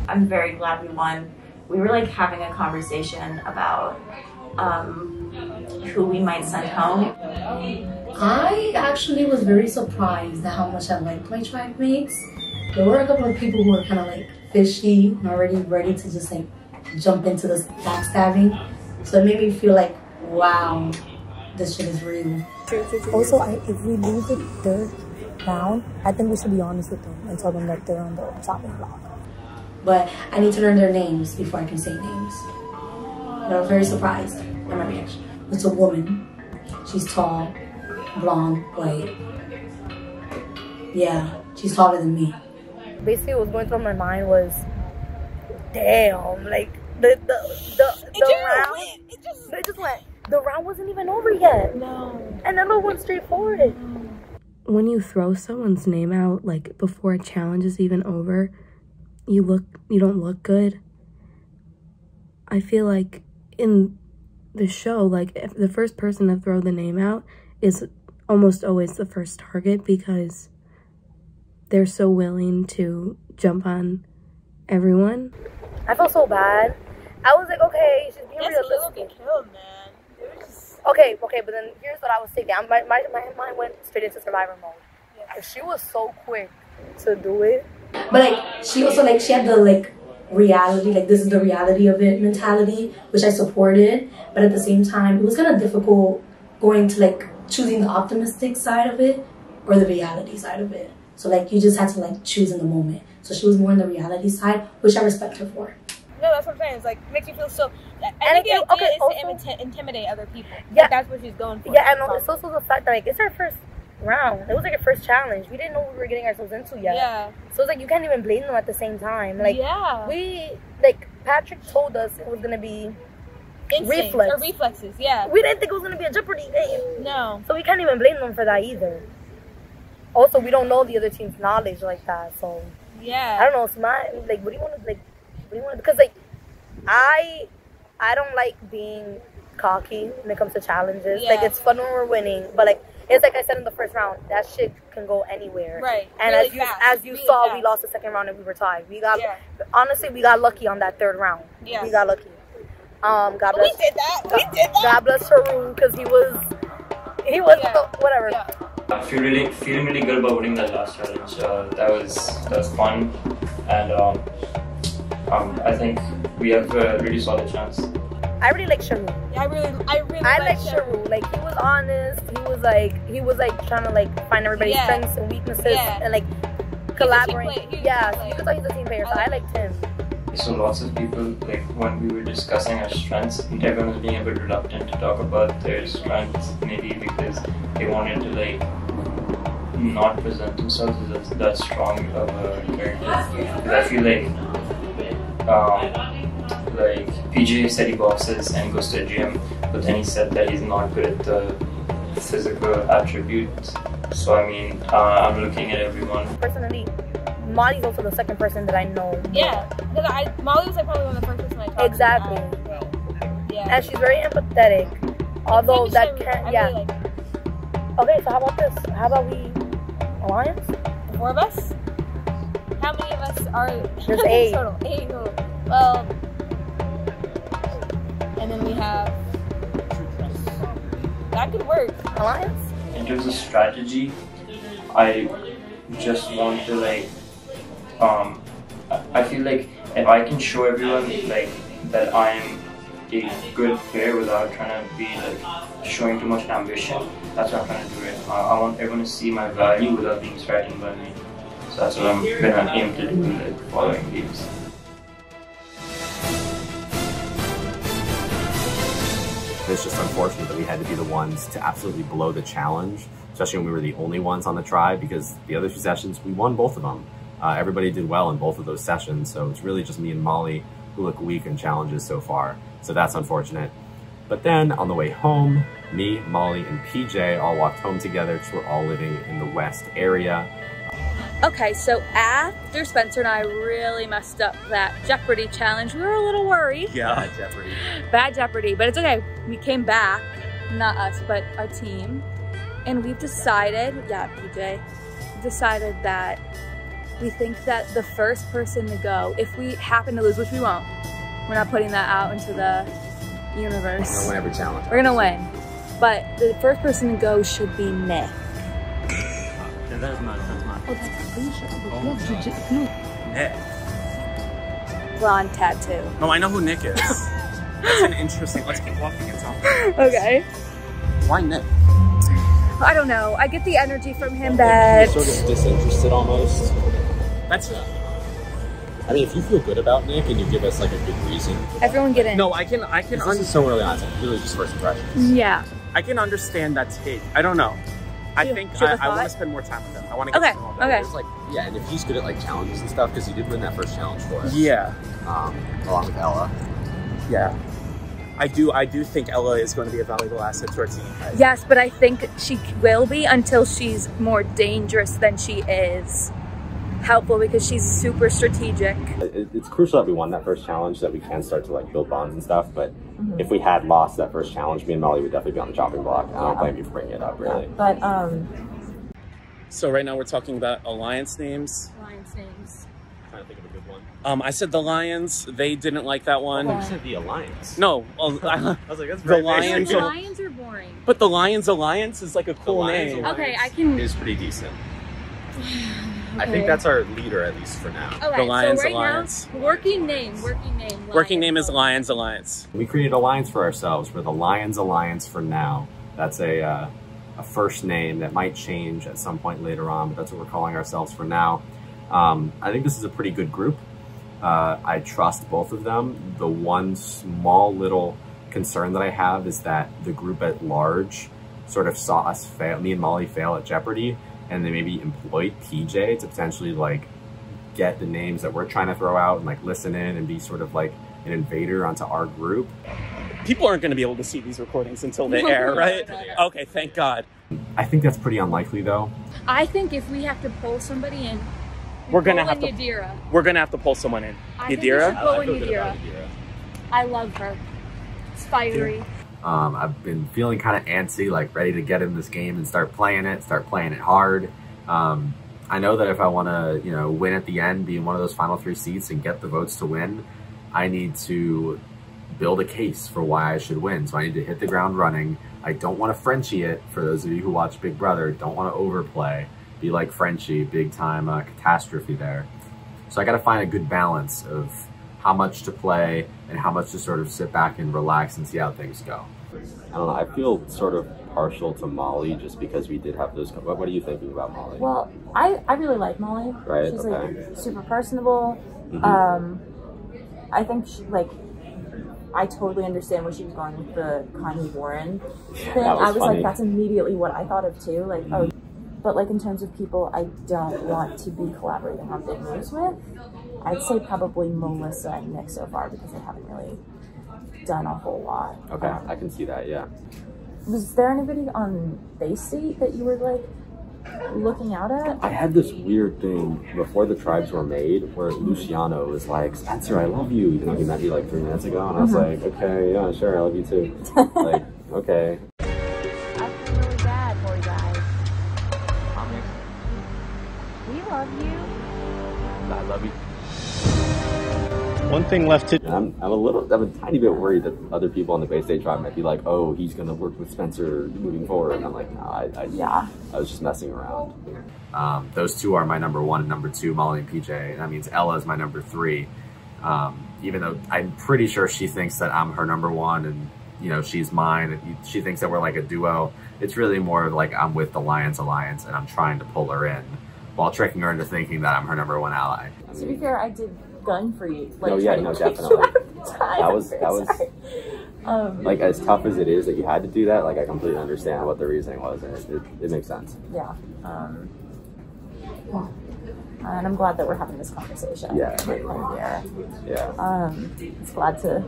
I'm very glad we won. We were like having a conversation about who we might send home. I actually was very surprised at how much I liked my tribe mates. There were a couple of people who were kind of like fishy and already ready to just like jump into this backstabbing. So it made me feel like, wow, this shit is real. Also, if we lose the third round, I think we should be honest with them and tell them that they're on the chopping block. But I need to learn their names before I can say names. But I was very surprised at my reaction. It's a woman. She's tall, blonde, white. Yeah, she's taller than me. Basically, what was going through my mind was, damn, like the round. It just went. The round wasn't even over yet. No. And then it went straight forward. When you throw someone's name out like before a challenge is even over, you don't look good. I feel like in the show, like if the first person to throw the name out is almost always the first target because they're so willing to jump on everyone. I felt so bad. I was like, okay, she's being realistic. Okay, but then here's what I was thinking. My mind went straight into survivor mode. Yeah. She was so quick to do it. But like she also like she had the like reality, like this is the reality of it mentality, which I supported. But at the same time, it was kind of difficult going to like choosing the optimistic side of it or the reality side of it. So like you just had to like choose in the moment. So she was more on the reality side, which I respect her for. No, that's what I'm saying. It's like makes you feel so. And the idea is to intimidate other people. Yeah, like, that's what she's going for. Yeah, and it's also the fact that like it's our first round. It was like our first challenge. We didn't know what we were getting ourselves into yet. Yeah. So it's like you can't even blame them at the same time. Like Patrick told us it was gonna be reflexes. Yeah. We didn't think it was gonna be a Jeopardy game. No. So we can't even blame them for that either. Also, we don't know the other team's knowledge like that. So yeah. I don't know. What do you want to because like I don't like being cocky when it comes to challenges. Yeah. Like it's fun when we're winning, but like it's like I said in the first round, that shit can go anywhere. Right. And really as you saw, we lost the second round and we were tied. Honestly, we got lucky on that third round. Yeah. We got lucky. God bless. We did that. God bless Haru because he was whatever. Yeah. Feeling really good about winning that last challenge. That was fun, and I think we have a really solid chance. I really like Sharu. Yeah, I like Sharu. Like he was honest. He was like trying to like find everybody's strengths and weaknesses and like collaborate. You could tell he's a team player. So I liked him. So lots of people, like when we were discussing our strengths, everyone was being a bit reluctant to talk about their strengths, maybe because they wanted to like not present themselves as that strong of a character. Because I feel like PJ said he boxes and goes to a gym, but then he said that he's not good at the physical attributes. So I mean, I'm looking at everyone. Personally, Molly's also the second person that I know. Yeah, because Molly was like probably one of the first person I talked to. Exactly. Yeah. And she's very empathetic. Although that can't. Yeah. Really like. Okay, so how about this? How about we Alliance? The 4 of us? How many of us are There's 8. total? 8 total. Well, and then we have... That could work. Alliance? In terms of strategy, I just want to like, I feel like if I can show everyone like that I'm a good player without trying to be like showing too much ambition, that's what I'm trying to do it. I want everyone to see my value without being threatened by me. So that's what I'm gonna aim to do in the following games. It's just unfortunate that we had to be the ones to absolutely blow the challenge, especially when we were the only ones on the tribe, because the other 2 sessions, we won both of them. Everybody did well in both of those sessions, so it's really just me and Molly who look weak in challenges so far. So that's unfortunate. But then on the way home, me, Molly, and PJ all walked home together because we're all living in the West area. Okay, so after Spencer and I really messed up that Jeopardy challenge, we were a little worried. Yeah, bad Jeopardy. Bad Jeopardy, but it's okay. We came back, not us, but our team, and we've decided, yeah, PJ, decided that we think that the first person to go, if we happen to lose, which we won't, we're not putting that out into the universe. We're gonna win every challenge. We're gonna win, but the first person to go should be Nick. Yeah, that's not. Oh, that's Nick. blonde tattoo. No, I know who Nick is. That's an interesting. Let's keep walking and talking. Okay. Why Nick? I don't know. I get the energy from him that... Sort of disinterested almost. That's... I mean, if you feel good about Nick and you give us like a good reason. Everyone get in. No, I can. This is so early on. It's like really just first impressions. Yeah. I can understand that take. I don't know. I think I want to spend more time with him. I want to get to know him. Okay. It's like, yeah, and if he's good at like challenges and stuff, because he did win that first challenge for us. Yeah. Along with Ella. Yeah. I do think Ella is going to be a valuable asset to our team. Yes, but I think she will be until she's more dangerous than she is helpful, because she's super strategic. It's crucial that we won that first challenge so that we can start to like build bonds and stuff, but if we had lost that first challenge, me and Molly would definitely be on the chopping block. I don't blame you for bringing it up, really. But So right now we're talking about alliance names. Alliance names. I'm trying to think of a good one. I said the Lions. They didn't like that one. You said the Alliance. No, I was like, that's the very Lions. The Lions are boring. But the Lions Alliance is like a cool name. Okay, I can. It's pretty decent. I think that's our leader, at least for now. Okay, The Lions so right Alliance. now, working name. Working name is Lions Alliance. We created a alliance for ourselves. We're the Lions Alliance for now. That's a first name that might change at some point later on, but that's what we're calling ourselves for now. I think this is a pretty good group. I trust both of them. The one small little concern that I have is that the group at large sort of saw us fail, me and Molly fail at Jeopardy, and they maybe employed PJ to potentially like get the names that we're trying to throw out and like listen in and be sort of like an invader onto our group. People aren't going to be able to see these recordings until they air, right? Okay, thank God. I think that's pretty unlikely though. I think if we have to pull somebody in, We're gonna have to. Yadira. We're gonna have to pull someone in. I think we should Yadira. pull in Yadira. I love her. It's fiery. I've been feeling kind of antsy, like ready to get in this game and start playing it hard. I know that if I want to, you know, win at the end, be in one of those final 3 seats and get the votes to win, I need to build a case for why I should win. So I need to hit the ground running. I don't want to Frenchie it, for those of you who watch Big Brother. Don't want to overplay. Be like Frenchie, big time catastrophe there. So I got to find a good balance of how much to play and how much to sort of sit back and relax and see how things go. I don't know, I feel sort of partial to Molly just because we did have those. What are you thinking about Molly? well, I really like Molly. Right, She's okay. like super personable. I think she, like, I totally understand where she was going with the Kanye Warren thing. I was funny. like, that's immediately what I thought of too. Like, oh, but like in terms of people I don't want to be collaborating on big moves with, I'd say probably Melissa and Nick so far, because they haven't really done a whole lot. Okay, I can see that, yeah. Was there anybody on Bay State that you were like looking out at? I had this weird thing before the tribes were made where Luciano was like, Spencer, I love you, even though he met me like 3 minutes ago, and I was like, okay, yeah, sure, I love you too. Like, okay. I feel really bad for you guys. thing left to do. I'm a tiny bit worried that other people on the Bay State tribe might be like, oh, he's gonna work with Spencer moving forward. And I'm like, no, I was just messing around. Those two are my number 1 and number 2, Molly and PJ. And that means Ella is my number 3. Even though I'm pretty sure she thinks that I'm her number 1 and, you know, she's mine. And she thinks that we're like a duo. It's really more of like I'm with the Lions Alliance and I'm trying to pull her in while tricking her into thinking that I'm her number 1 ally. To be fair, I did gun for you. Like, no, yeah, no, definitely. That was like, as tough as it is that you had to do that, like I completely understand what the reasoning was, and it makes sense. Yeah. And I'm glad that we're having this conversation. Yeah. Yeah. It's glad to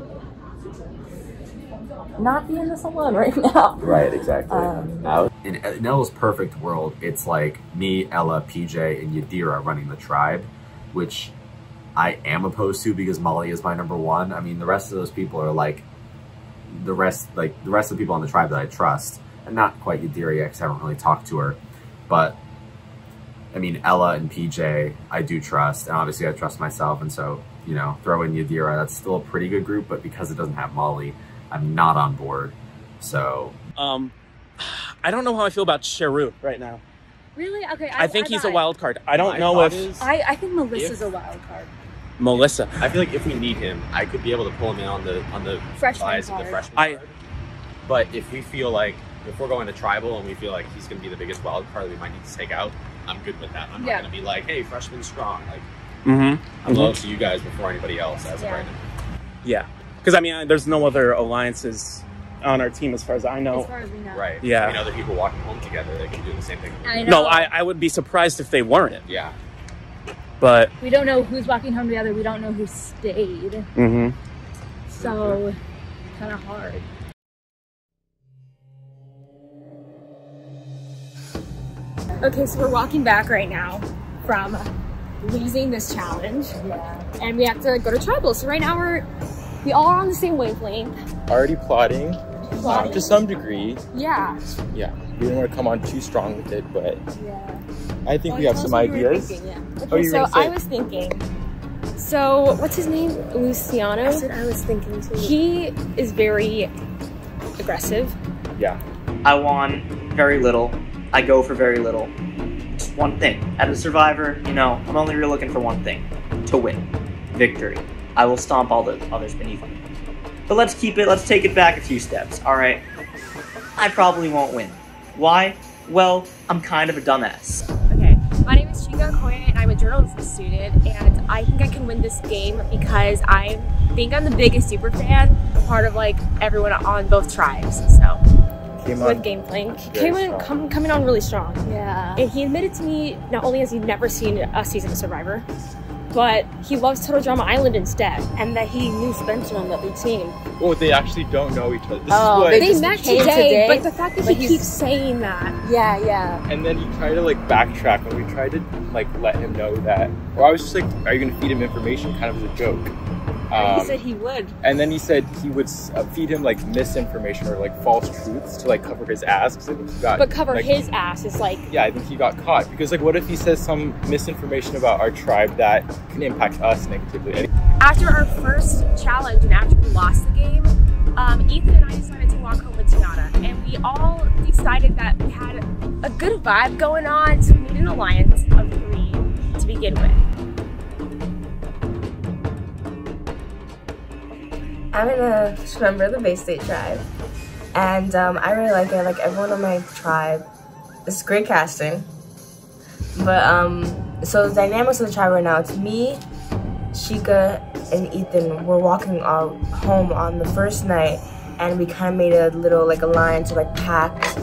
not be in this alone right now. Right, exactly. In Ella's perfect world, it's like me, Ella, PJ, and Yadira running the tribe, which I am opposed to because Molly is my number 1. I mean, the rest of those people are like the rest of the people on the tribe that I trust, and not quite Yadira yet because I haven't really talked to her, but I mean, Ella and PJ, I do trust, and obviously I trust myself, and so, you know, throw in Yadira, that's still a pretty good group, but because it doesn't have Molly, I'm not on board, so. I don't know how I feel about Cheru right now. Really? Okay. I think he's a wild card. I don't know if... I think Melissa's a wild card. Melissa. I feel like if we need him, I could be able to pull him in on the freshman buys of the freshman card. But if we feel like, if we're going to tribal and we feel like he's going to be the biggest wild card that we might need to take out, I'm good with that. I'm not going to be like, hey, freshman strong. Like, I'm loyal to you guys before anybody else as of right now. Yeah. Because, I mean, there's no other alliances on our team as far as I know. As far as we know. Right. Yeah. I mean, other people walking home together, they can do the same thing. I know. No, I would be surprised if they weren't. Yeah. But we don't know who's walking home together. We don't know who stayed. So, kind of hard. Okay, so we're walking back right now from losing this challenge. Yeah. And we have to go to tribal. So right now we all are on the same wavelength. Already plotting. To some degree. Yeah. Yeah. We didn't want to come on too strong with it, but yeah. I think we have some ideas. Thinking, yeah. Okay, so I was thinking. So what's his name? Luciano? That's what I was thinking too. He is very aggressive. Yeah. I want very little. I go for very little. Just one thing. As a survivor, you know, I'm only really looking for one thing. To win. Victory. I will stomp all the others beneath me. But let's take it back a few steps, alright? I probably won't win. Why? Well, I'm kind of a dumbass. Okay, my name is Chica Okoye and I'm a journalism student, and I think I can win this game because I think I'm the biggest super fan, a part of like everyone on both tribes, so. With game playing. He came in coming on really strong. Yeah. And he admitted to me not only has he never seen a season of Survivor, but he loves Total Drama Island instead. And that he knew Spencer on the other team. Well, they actually don't know each other. They met today, but the fact that he keeps saying that. Yeah. And then he tried to like backtrack when we tried to like let him know that. Or I was just like, are you going to feed him information kind of as a joke? He said he would. And then he said he would feed him like misinformation or like false truths to like cover his ass. Cause I think he got, but cover his ass is like... Yeah, I think he got caught. Because like what if he says some misinformation about our tribe that can impact us negatively? After our first challenge and after we lost the game, Ethan and I decided to walk home with Tiana. And we all decided that we had a good vibe going on, so we made an alliance of 3 to begin with. I'm a member of the Bay State tribe, and I really like it. Like everyone on my tribe, it's great casting. But so the dynamics of the tribe right now, it's me, Sheikah, and Ethan. We're walking home on the first night, and we kind of made a little like alliance, like pact,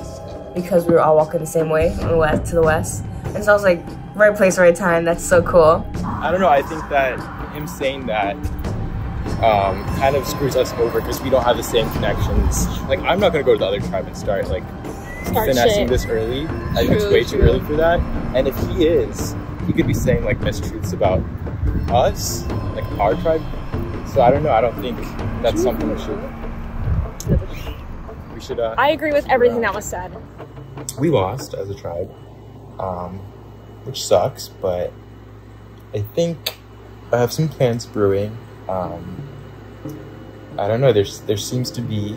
because we were all walking the same way from the west to the west. And so I was like, right place, right time. That's so cool. I don't know. I think that him saying that kind of screws us over because we don't have the same connections. Like, I'm not gonna go to the other tribe and start finessing this early. I think it's way too early for that. And if he is, he could be saying like mistruths about us, like our tribe. So I don't know. I don't think that's something we should. I agree with everything that was said. We lost as a tribe, which sucks. But I think I have some plans brewing. I don't know, there seems to be,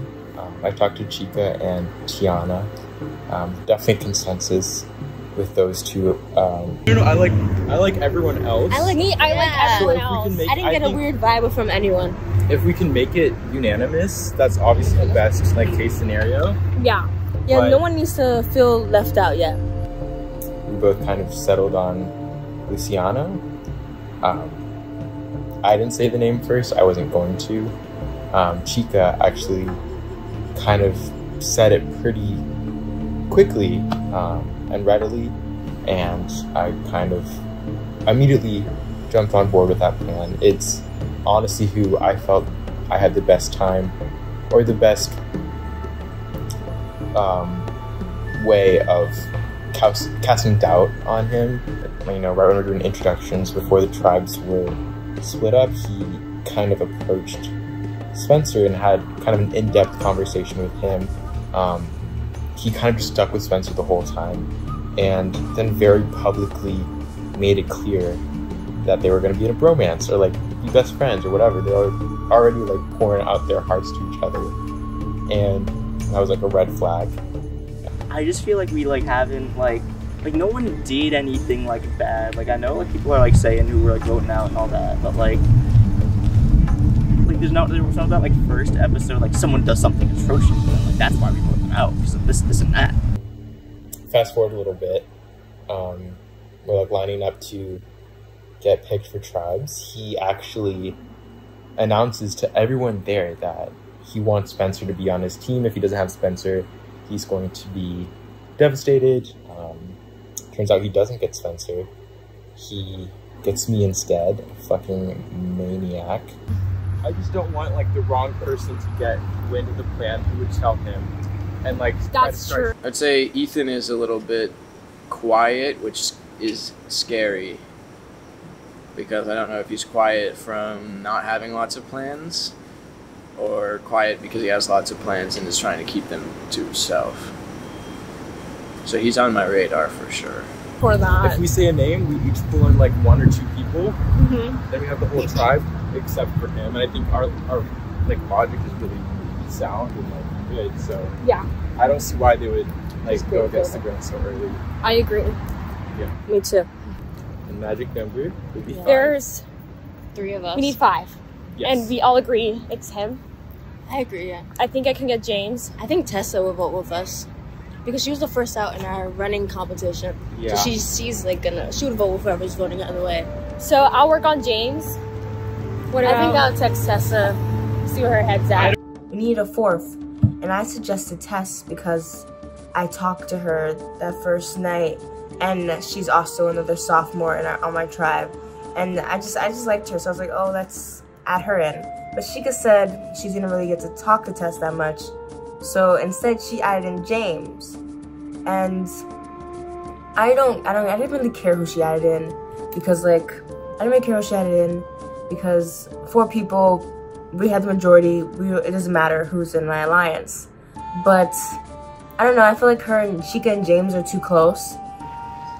I talked to Chica and Tiana, definitely consensus with those two. I like everyone else. I like everyone else. I didn't get a weird vibe from anyone. If we can make it unanimous, that's obviously the best case scenario. Yeah, but no one needs to feel left out yet. We both kind of settled on Luciana. I didn't say the name first, I wasn't going to. Chica actually kind of said it pretty quickly and readily, and I kind of immediately jumped on board with that plan. It's honestly who I felt I had the best time, or the best way of casting doubt on him. You know, right when we were doing introductions before the tribes were split up, he kind of approached Spencer and had kind of an in-depth conversation with him. He kind of just stuck with Spencer the whole time, and then very publicly made it clear that they were going to be in a bromance, or like be best friends or whatever. They were already like pouring out their hearts to each other, and that was like a red flag. I just feel like we haven't like no one did anything bad. I know people are saying who were voting out and all that, but there was no that first episode someone does something atrocious. That's why we vote them out, because of this and that. Fast forward a little bit, we're lining up to get picked for tribes. He actually announces to everyone there that he wants Spencer to be on his team. If he doesn't have Spencer, he's going to be devastated. Turns out he doesn't get Spencer. He gets me instead, a fucking maniac. I just don't want the wrong person to get wind of the plan who would tell him, and That's true. I'd say Ethan is a little bit quiet, which is scary, because I don't know if he's quiet from not having lots of plans, or quiet because he has lots of plans and is trying to keep them to himself. So he's on my radar for sure. For that. If we say a name, we each pull in 1 or 2 people. Then we have the whole tribe except for him, and I think our logic is really sound and good. So yeah, I don't see why they would go against the grain so early. I agree. Yeah. Me too. The magic number would be 5. There's 3 of us. We need 5. Yes. And we all agree it's him. I agree, yeah. I think I can get James. I think Tessa will vote with us, because she was the first out in our running competition. Yeah. So she's she would vote with whoever's voting out of the way. So I'll work on James. I think I'll text Tessa, see where her head's at. We need a 4th, and I suggested Tess because I talked to her that first night, and she's also another sophomore on my tribe, and I just liked her, so I was like, oh, let's add her in. But Sheikah said she didn't really get to talk to Tess that much, so instead she added in James, and I didn't really care who she added in, because I didn't really care who she added in, because 4 people, we had the majority. It doesn't matter who's in my alliance. But I don't know, I feel like her and Chica and James are too close.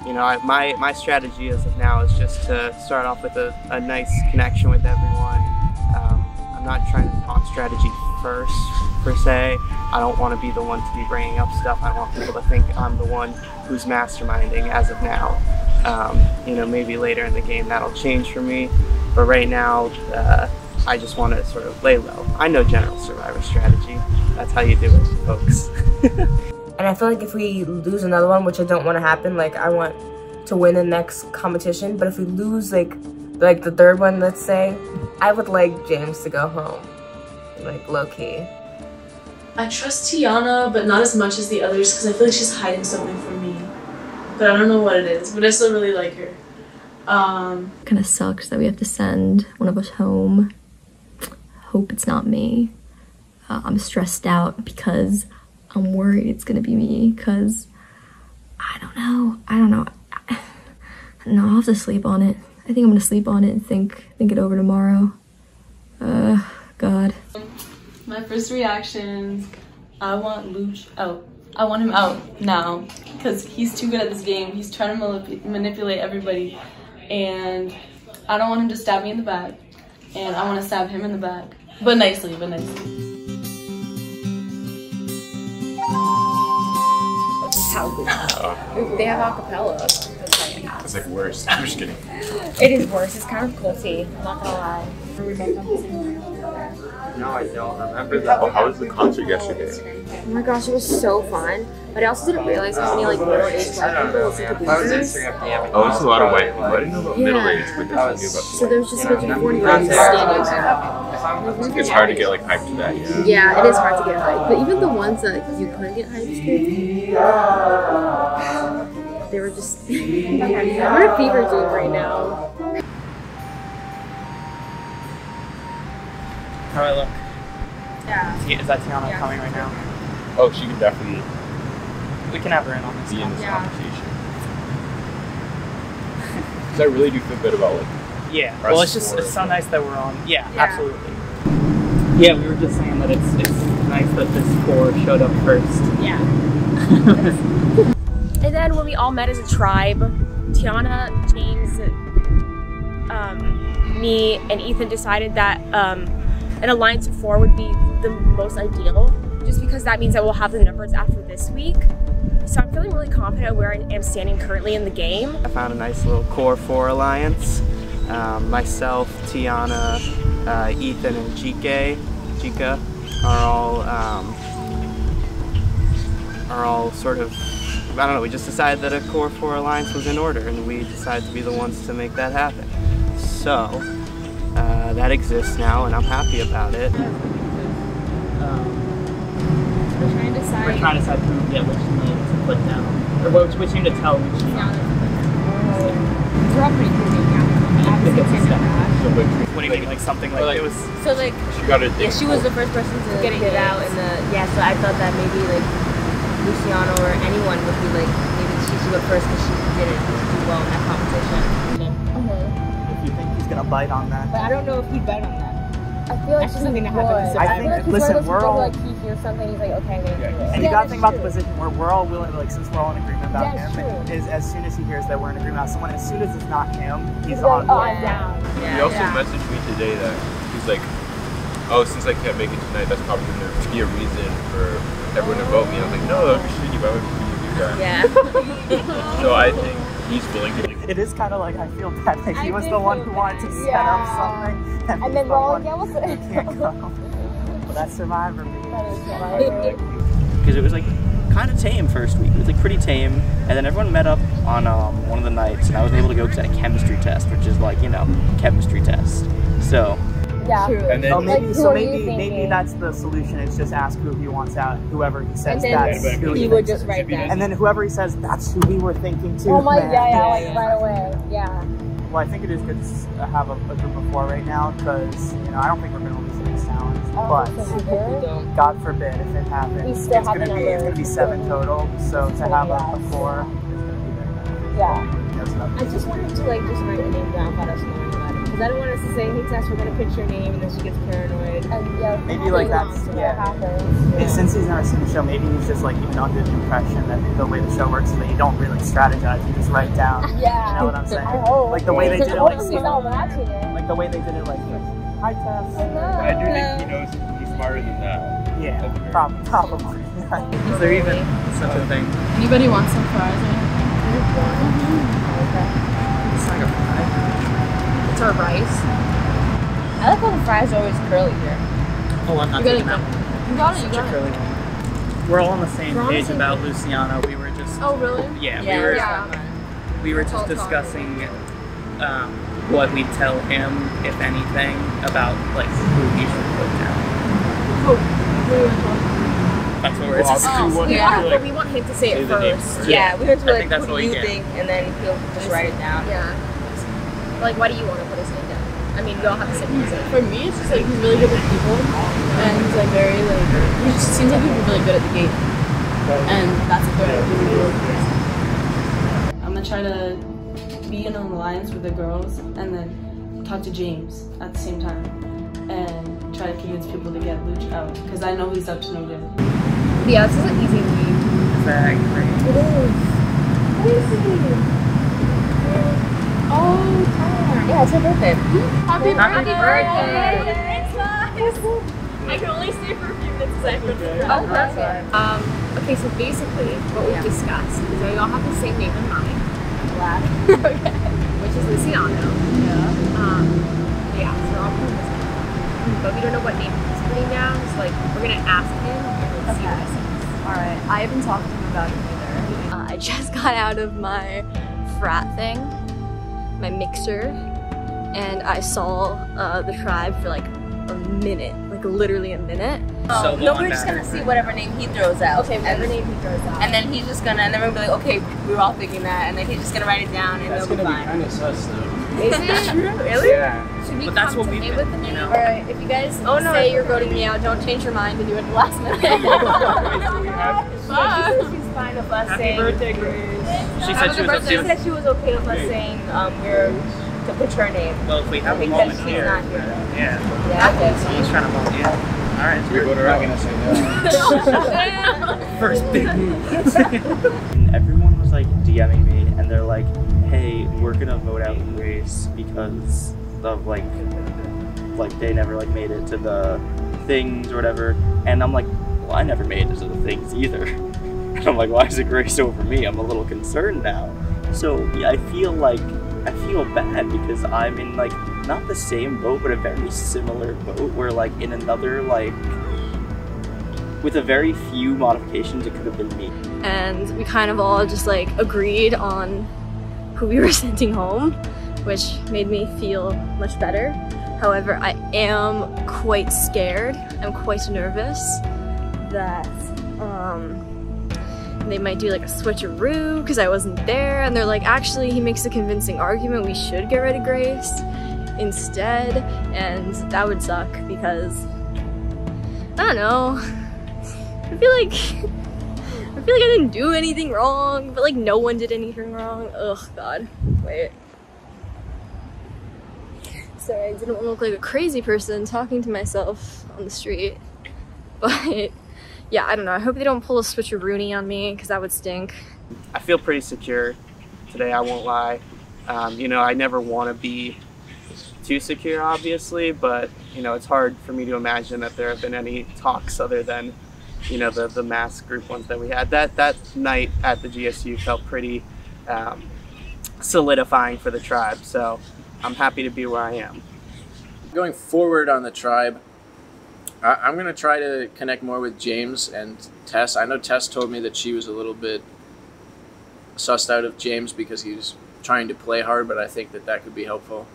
You know, my strategy as of now is just to start off with a nice connection with everyone. I'm not trying to talk strategy first, per se. I don't want to be the one to be bringing up stuff. I want people to think I'm the one who's masterminding as of now. You know, maybe later in the game that'll change for me. But right now, I just want to sort of lay low. I know general survivor strategy. That's how you do it, folks. And I feel like if we lose another one, which I don't want to happen, I want to win the next competition, but if we lose the 3rd one, let's say, I would like James to go home, low-key. I trust Tiana, but not as much as the others, because I feel like she's hiding something from me. But I don't know what it is, but I still really like her. Kind of sucks that we have to send one of us home. Hope it's not me. I'm stressed out because I'm worried it's gonna be me, because I don't know. I'll have to sleep on it. I think I'm gonna sleep on it and think it over tomorrow. God. My first reaction, I want Luch out. I want him out now, because he's too good at this game. He's trying to manipulate everybody, and I don't want him to stab me in the back. and I want to stab him in the back. But nicely, but nicely. How good. They have acapella. It's like worse. I'm just kidding. It is worse. It's kind of culty. I'm not gonna lie. No, I don't remember that. Oh, how was the concert yesterday? Oh my gosh, it was so fun. But I also didn't realize how many like middle-aged white people listen to Boozers. Oh, there's a lot of white people. I didn't know about middle-aged, but I knew about. So there was just a bunch of 40-year-olds standing there. It's hard to get like hyped to that, yeah. Yeah, it is hard to get hyped. But even the ones that you couldn't get hyped to, they were just. What are Fever doing right now? How do I look? Yeah. Is that Tiana coming right now? Oh, she can definitely We can have her in on this. be in this conversation. Because I really do feel good about like. Yeah. Well, it's so nice that we're on. Yeah, absolutely. Yeah, we were just saying that it's nice that this 4 showed up first. Yeah. And then when we all met as a tribe, Tiana, James, me, and Ethan decided that an alliance of 4 would be the most ideal, just because that means that we'll have the numbers after this week. So I'm feeling really confident where I am standing currently in the game. I found a nice little core 4 alliance. Myself, Tiana, Ethan, and Jika are all sort of, I don't know, we just decided that a core 4 alliance was in order, and we decided to be the ones to make that happen. So, that exists now, and I'm happy about it. We're trying to decide who, which name to put down. Or which name to tell which name. They're all pretty cool names. What do you mean, like something like it was? So like, she got it. Yeah, she was the first person to get it out, and so I thought that maybe like Luciano or anyone would be like, maybe she should go first because she didn't do well in that competition. If you think he's gonna bite on that. But I don't know if he'd bite on that. I feel like something that happens. I think, listen, we're all. Like he hears something, he's like, okay, I'm gonna do it. And you gotta think about the position where we're all willing, like, since we're all in agreement about him, is as soon as he hears that we're in agreement about someone, as soon as it's not him, he's on board. Down. He also messaged me today that he's like, oh, since I can't make it tonight, that's probably going to be a reason for everyone to vote me. I was like, no, that'd be shitty. Why would you do that? Yeah. So I think he's willing to. It is kind of like I feel bad that he was the one who wanted to set up something, and then we're all yelling. But that's Survivor, because it was like kind of tame first week. It was like pretty tame, and then everyone met up on one of the nights, and I was able to go because I had a chemistry test, which is like, you know, chemistry test. So. Yeah. And then, maybe that's the solution. It's just ask who he wants out. Whoever he says that's who he would just write that. And then whoever he says that's who we were thinking too. Oh my, like right away. Yeah. Well, I think it is good to have a group of 4 right now because I don't think we're going to lose this challenge. But God forbid if it happens, it's going to be 7 total. So to have a 4 is going to be very nice. Yeah. I just wanted to like just write the name down without us knowing about it. Because I don't want us to say, hey Tess, we're going to pitch your name, and then she gets paranoid. And maybe like that's, And since he's never seen the show, maybe he's just like even under the impression that the way the show works is that you don't really strategize, you just write down. Yeah. You know what I'm saying? Like the way they did it, like the way they did it, like hi Tess. I do think he knows he's smarter than that. Yeah, probably. Is there even such a thing? Anybody want some fries or anything? It's like a fry. It's our rice. I like how the fries are always curly here. Oh, I'm not taking that one. You got it, you Such got a curly it. one. We're all on the same page about Luciano. We were just. Oh, really? Yeah, Yeah. we were just discussing what we'd tell him, if anything, about like who he should put down. That's what we're but we want him to say it first. Yeah, we want to like, what do you think, and then he'll just write it down. Yeah. Like, why do you want to put his name down? I mean, we all have the same reason. For me, it's just like he's really good with people, and he's like very like he just seems like he'd be really good at the game, and that's a good idea. I'm gonna try to be in an alliance with the girls, and then talk to James at the same time, and try to convince people to get Luch out, because I know he's up to no good. Yeah, this is an easy lead. Exactly. It is. What is it? Oh, time. Yeah, it's her birthday. Happy birthday. Thanks, guys. I can only stay for a few minutes because I have to Oh, perfect. Okay, so basically what we discussed is that we all have the same name in mind. Black. Okay. Which is Luciano. Yeah. Yeah, so we're all putting this name. But we don't know what name he's putting down, so like we're gonna ask him and see what he says. Alright, I haven't talked to him about it either. I just got out of my frat thing, my mixer, and I saw the tribe for like a minute, like literally a minute. So no, we're just gonna see whatever name he throws out. Okay, whatever name he throws out. And then he's just gonna, and then we're gonna be like, okay, we were all thinking that, and then he's just gonna write it down, and That's they'll be gonna be fine. kind of sus though. Is it? Really? Yeah. Should we But that's come what to we me with the name? Alright, if you guys say you're voting me out, don't change your mind and do it at the last minute. She's fine with us Happy saying. birthday, Grace. She said she was She said she was okay with us saying we're to put her name. Well, if we have a because moment she's here. not here. Yeah. Yeah. Okay. Someone's trying to vote you. All right. So You're not gonna say no. First big move. Everyone was like DMing me, and they're like, "Hey, we're gonna vote out Grace because of like they never like made it to the things or whatever." And I'm like, "Well, I never made it to the things either." And I'm like, "Why is it Grace over me?" I'm a little concerned now. So yeah, I feel bad because I'm in like not the same boat, but a very similar boat where like in another like with a very few modifications it could have been me. And we kind of all just like agreed on who we were sending home, which made me feel much better. However, I am quite scared. I'm quite nervous that they might do like a switcheroo because I wasn't there, and they're like, actually he makes a convincing argument we should get rid of Grace instead, and that would suck because I don't know. I feel like I didn't do anything wrong, but like no one did anything wrong. Ugh, God. Wait. Sorry, I didn't want to look like a crazy person talking to myself on the street. But yeah, I don't know. I hope they don't pull a switcheroony on me because that would stink. I feel pretty secure today, I won't lie. You know, I never want to be too secure, obviously, but you know, it's hard for me to imagine that there have been any talks other than, you know, the mass group ones that we had. That night at the GSU felt pretty solidifying for the tribe, so I'm happy to be where I am. Going forward on the tribe, I'm going to try to connect more with James and Tess. I know Tess told me that she was a little bit sussed out of James because he was trying to play hard, but I think that that could be helpful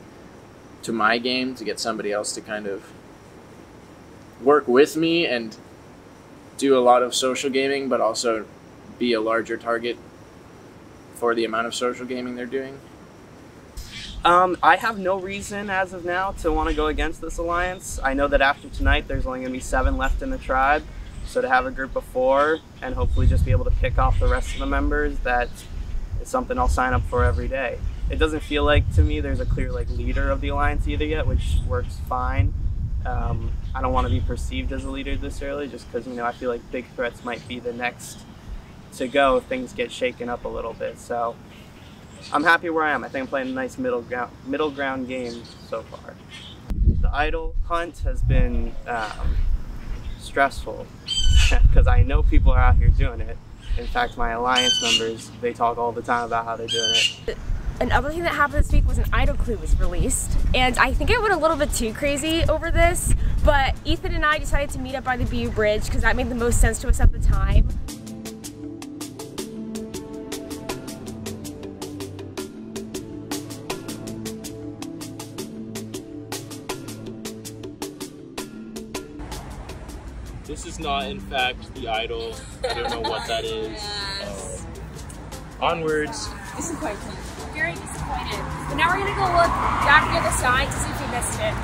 to my game to get somebody else to kind of work with me and do a lot of social gaming, but also be a larger target for the amount of social gaming they're doing. I have no reason as of now to want to go against this alliance. I know that after tonight there's only going to be 7 left in the tribe, so to have a group of 4 and hopefully just be able to pick off the rest of the members, that is something I'll sign up for every day. It doesn't feel like to me there's a clear like leader of the alliance either yet, which works fine. I don't want to be perceived as a leader this early just because, you know, I feel like big threats might be the next to go if things get shaken up a little bit. So I'm happy where I am. I think I'm playing a nice middle ground game so far. The idol hunt has been stressful because I know people are out here doing it. In fact, my alliance members, they talk all the time about how they're doing it. Another thing that happened this week was an idol clue was released, and I think I went a little bit too crazy over this, but Ethan and I decided to meet up by the BU Bridge because that made the most sense to us at the time. This is not, in fact, the idol. I don't know what that is. Onwards. Disappointed. Very disappointed. But now we're gonna go look back near the sign to see if we missed it.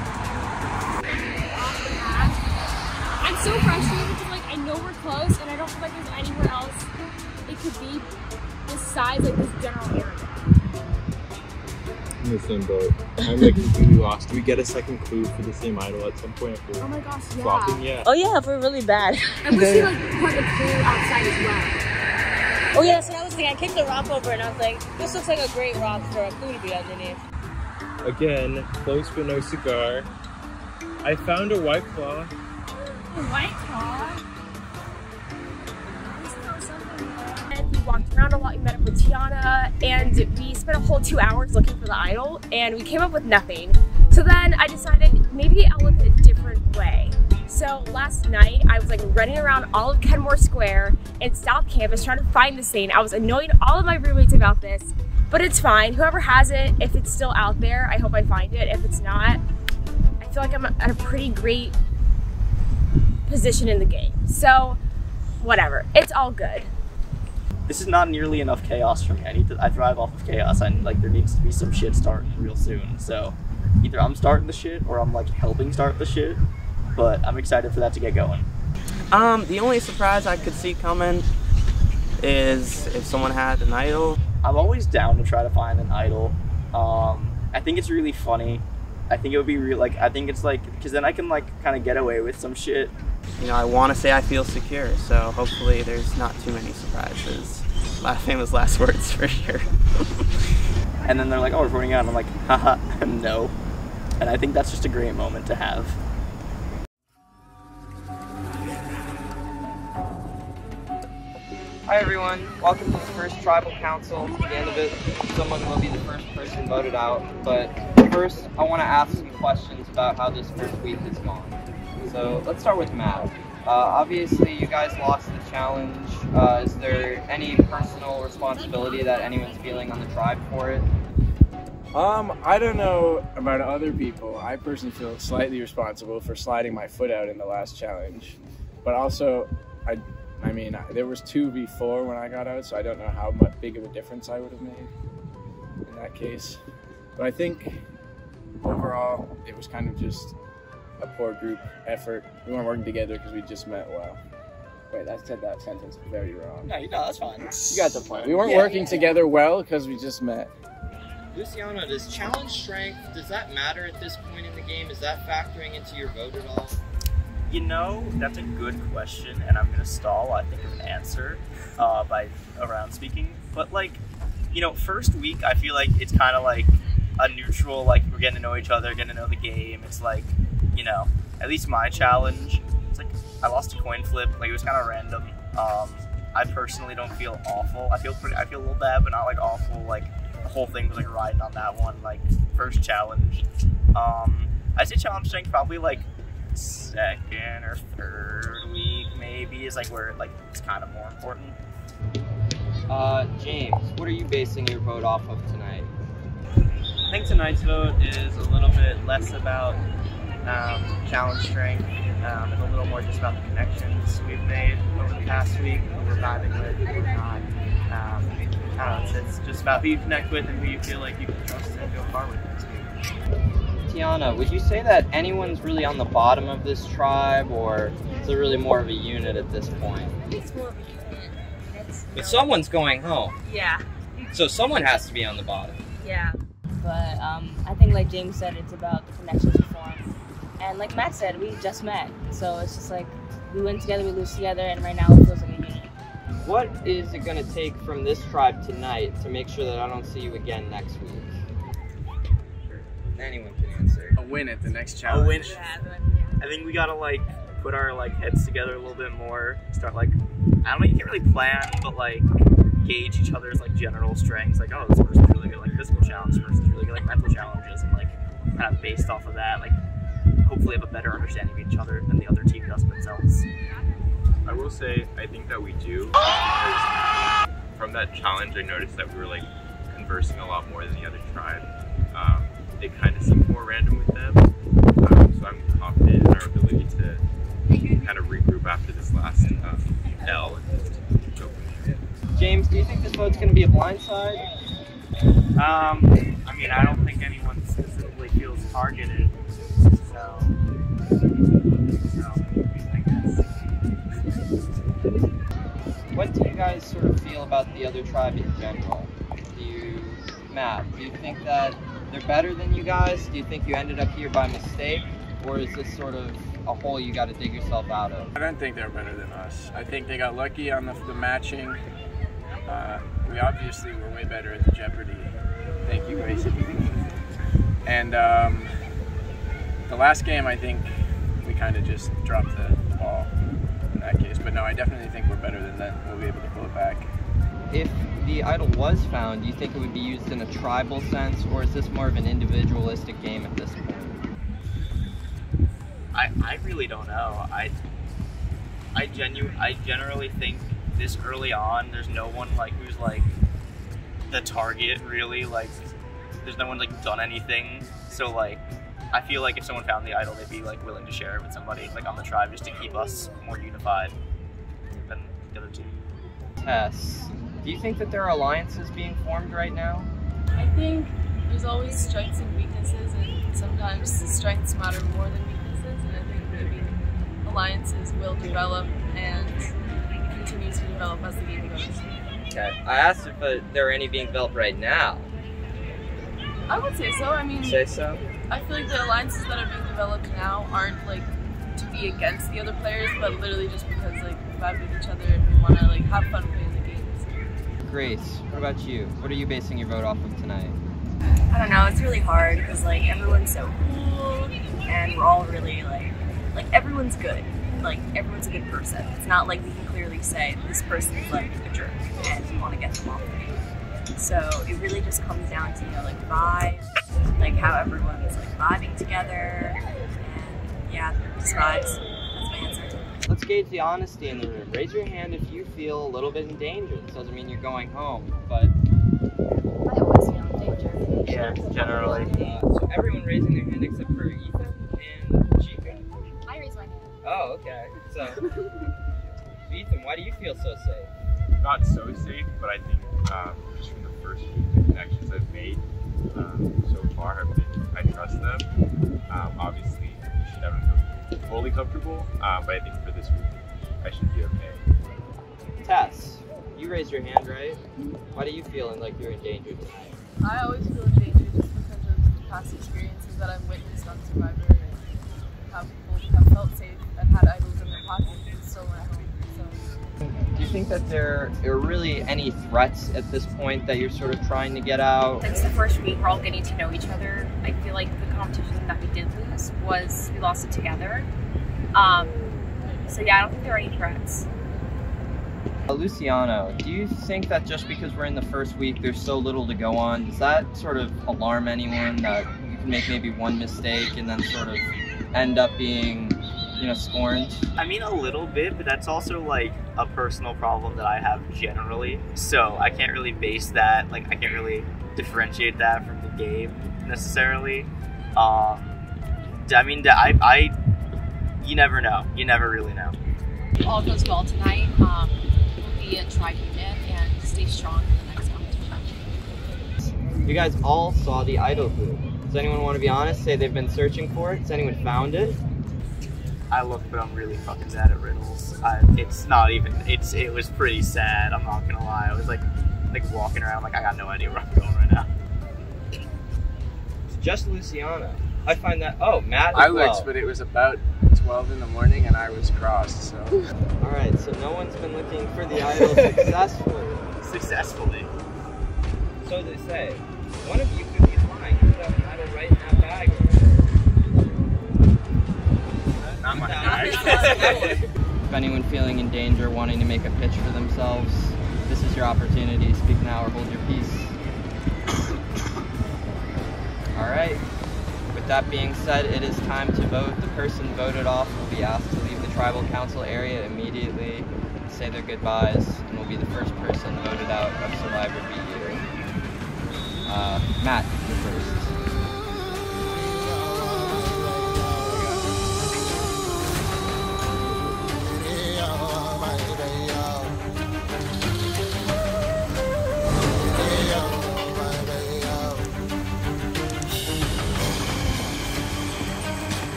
I'm so frustrated because like I know we're close and I don't feel like there's anywhere else it could be besides like this general area. In the same boat. I'm like completely lost. Do we get a second clue for the same idol at some point? Oh my gosh, yeah. Flopping yet? Oh yeah, if we're really bad. I wish we like put a clue outside as well. Oh yeah, so I was thinking, I kicked the rock over and I was like, this looks like a great rock for a clue to be underneath. Again, close but no cigar. I found a White Claw. White Claw? And we walked around a lot. We met up with Tiana, and we spent a whole 2 hours looking for the idol, and we came up with nothing. So then I decided maybe I'll look at a different way. So last night I was like running around all of Kenmore Square and South Campus trying to find this thing. I was annoying all of my roommates about this, but it's fine. Whoever has it, if it's still out there, I hope I find it. If it's not, I feel like I'm at a pretty great position in the game. So whatever, it's all good. This is not nearly enough chaos for me. I thrive off of chaos, and like there needs to be some shit starting real soon. So either I'm starting the shit or I'm like helping start the shit. But I'm excited for that to get going. The only surprise I could see coming is if someone had an idol. I'm always down to try to find an idol. I think it's really funny. I think it would be real, like, I think it's like, because then I can like kind of get away with some shit. You know, I want to say I feel secure, so hopefully there's not too many surprises. Famous last words for sure. And then they're like, oh, we're voting out, and I'm like, haha, no. And I think that's just a great moment to have. Hi everyone, welcome to the first tribal council. At the end of it, someone will be the first person voted out. But first, I want to ask some questions about how this first week has gone. So let's start with Matt. Obviously, you guys lost the challenge. Is there any personal responsibility that anyone's feeling on the tribe for it? I don't know about other people. I personally feel slightly responsible for sliding my foot out in the last challenge. But also, I mean, there was 2v4 when I got out, so I don't know how much big of a difference I would have made in that case. But I think overall, it was kind of just a poor group effort. We weren't working together because we just met well. Wait, I said that sentence very wrong. No, that's fine. You got the point. We weren't working together well because we just met. Luciano, does challenge strength, does that matter at this point in the game? Is that factoring into your vote at all? You know, that's a good question, and I'm going to stall, I think, of an answer by around speaking. But, like, you know, first week, I feel like it's kind of like a neutral, like, we're getting to know each other, getting to know the game. It's like, you know, at least my challenge, it's like, I lost a coin flip, like, it was kind of random. I personally don't feel awful. I feel a little bad, but not, like, awful. Like, the whole thing was, like, riding on that one, like, first challenge. I'd say challenge strength probably, like, second or third week maybe is like where like it's kind of more important. James, what are you basing your vote off of tonight? I think tonight's vote is a little bit less about challenge strength and a little more just about the connections we've made over the past week, who we're vibing with, who we're not. I don't know, it's just about who you connect with and who you feel like you can trust and go far with this week. Tiana, would you say that anyone's really on the bottom of this tribe, or is it really more of a unit at this point? It's more of a unit. But someone's going home. Yeah. So someone has to be on the bottom. Yeah. But I think like James said, it's about the connections we form. And like Matt said, we just met. So it's just like we win together, we lose together, and right now it feels like a unit. What is it going to take from this tribe tonight to make sure that I don't see you again next week? Anyone can answer. A win at the next challenge. A win. I think we gotta like put our like heads together a little bit more. Start like, I don't know, you can't really plan, but like gauge each other's like general strengths. Like, oh, this person's really good like physical challenge, this person's really good like mental challenges, and like kind of based off of that, like hopefully have a better understanding of each other than the other team does themselves. I will say, I think that we do, because from that challenge I noticed that we were like conversing a lot more than the other tribe. It kind of seemed more random with them, so I'm confident in our ability to kind of regroup after this last L and just go from there. James, do you think this vote's going to be a blindside? I mean, I don't think anyone specifically feels targeted, so I guess. What do you guys sort of feel about the other tribe in general? Matt, do you think that they're better than you guys? Do you think you ended up here by mistake? Or is this sort of a hole you got to dig yourself out of? I don't think they're better than us. I think they got lucky on the matching. We obviously were way better at the Jeopardy. Thank you, Gracie. And the last game, I think we kind of just dropped the ball in that case. But no, I definitely think we're better than that. We'll be able to pull it back. If the idol was found, do you think it would be used in a tribal sense, or is this more of an individualistic game at this point? I really don't know. I generally think this early on, there's no one like who's like the target really. Like, there's no one like done anything. So like, I feel like if someone found the idol, they'd be like willing to share it with somebody like on the tribe just to keep us more unified than the other two. Tess, do you think that there are alliances being formed right now? I think there's always strengths and weaknesses, and sometimes strengths matter more than weaknesses, and I think maybe alliances will develop and continue to develop as the game goes. Okay. I asked if there are any being developed right now. I would say so. I mean, Say so? I feel like the alliances that are being developed now aren't like to be against the other players, but literally just because like we vibe with each other and we want to like have fun playing the games. Grace, what about you? What are you basing your vote off of tonight? I don't know, it's really hard because like everyone's so cool and we're all really like everyone's good. Like everyone's a good person. It's not like we can clearly say this person is like a jerk and we want to get them off the game. So it really just comes down to, you know, like vibes, like how everyone's like vibing together, and yeah, just vibes. That's my answer. Let's gauge the honesty in the room. Raise your hand if you feel a little bit in danger. This doesn't mean you're going home, but... I always feel in danger. Yeah, generally. So everyone raising their hand except for Ethan and Chica? I raise my hand. Oh, okay. So, Ethan, why do you feel so safe? Not so safe, but I think just from the first few connections I've made so far have been, I trust them. Obviously, you should never feel fully comfortable, but I think for this week, I should be okay. Tess, you raised your hand, right? Why do you feel like you're in danger tonight? I always feel in danger just because of the past experiences that I've witnessed on Survivor and how people have felt safe and had idols in their pockets and still went home. So. Do you think that there are really any threats at this point that you're sort of trying to get out? Since the first week, we're all getting to know each other. I feel like the competition that we did lose was we lost it together. So yeah, I don't think there are any threats. Luciano, do you think that just because we're in the first week, there's so little to go on, does that sort of alarm anyone that you can make maybe one mistake and then sort of end up being, you know, scorned? I mean, a little bit, but that's also like a personal problem that I have generally. So I can't really base that, like I can't really differentiate that from the game necessarily. I mean, you never know. You never really know. If all goes well tonight, we'll be a tribe unit and stay strong for the next competition. You guys all saw the idol booth. Does anyone want to be honest, say they've been searching for it? Has anyone found it? I looked, but I'm really fucking bad at riddles. It's not even, it was pretty sad, I'm not gonna lie. I was like walking around like I got no idea where I'm going right now. It's just Luciano. I find that, oh, Matt as I well. looked, but it was about 12 in the morning and I was crossed, so. Alright, so no one's been looking for the idol successfully. Successfully. So they say. One of you could be lying. You could have an idol right in that bag over there. Not my bag. If anyone feeling in danger, wanting to make a pitch for themselves, this is your opportunity. Speak now or hold your peace. Alright. With that being said, it is time to vote. The person voted off will be asked to leave the tribal council area immediately, say their goodbyes, and will be the first person voted out of Survivor BU. Matt, you're first.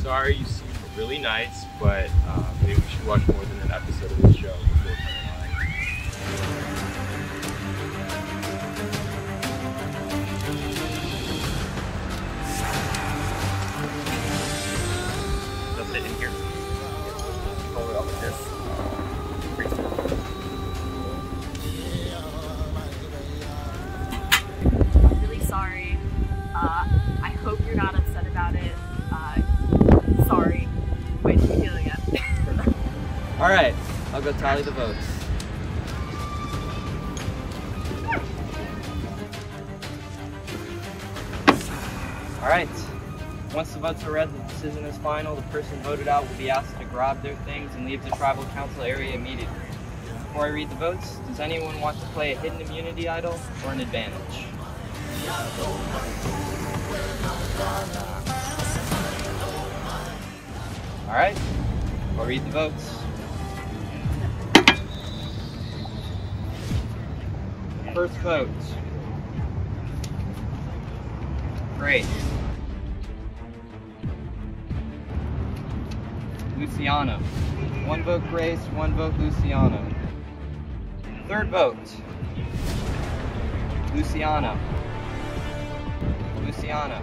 Sorry, you seem really nice, but maybe we should watch more than an episode of this show before coming on. They'll sit in here. Pull it up with this. I'm really sorry. go tally the votes. Alright, once the votes are read, the decision is final. The person voted out will be asked to grab their things and leave the tribal council area immediately. Before I read the votes, does anyone want to play a hidden immunity idol or an advantage? Alright, I'll read the votes. First vote. Great. Luciano. 1 vote Grace, 1 vote Luciano. Third vote. Luciano. Luciano.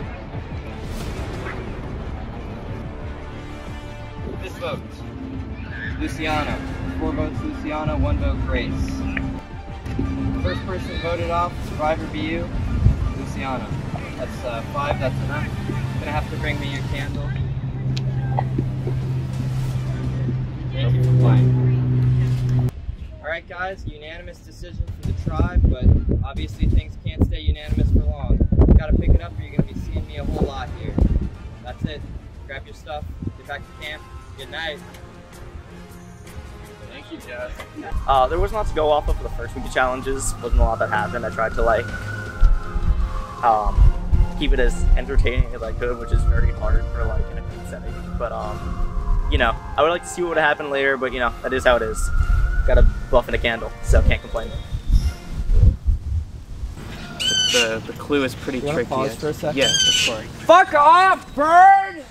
Fifth vote. Luciano. 4 votes Luciano, 1 vote Grace. First person voted off, survivor BU, Luciano. That's 5, that's enough. You're gonna have to bring me your candle. Thank you for playing. Alright guys, unanimous decision for the tribe, but obviously things can't stay unanimous for long. You gotta pick it up or you're gonna be seeing me a whole lot here. That's it. Grab your stuff, get back to camp. Good night. Thank you, Jess. There wasn't a lot to go off of for the first week of challenges. Wasn't a lot that happened. I tried to like keep it as entertaining as I could, which is very hard for like in a group setting. But you know, I would like to see what would happen later, but you know, that is how it is. Got a buff and a candle, so can't complain. The clue is pretty tricky. Pause for a second? Yeah, of course. Fuck off, bird!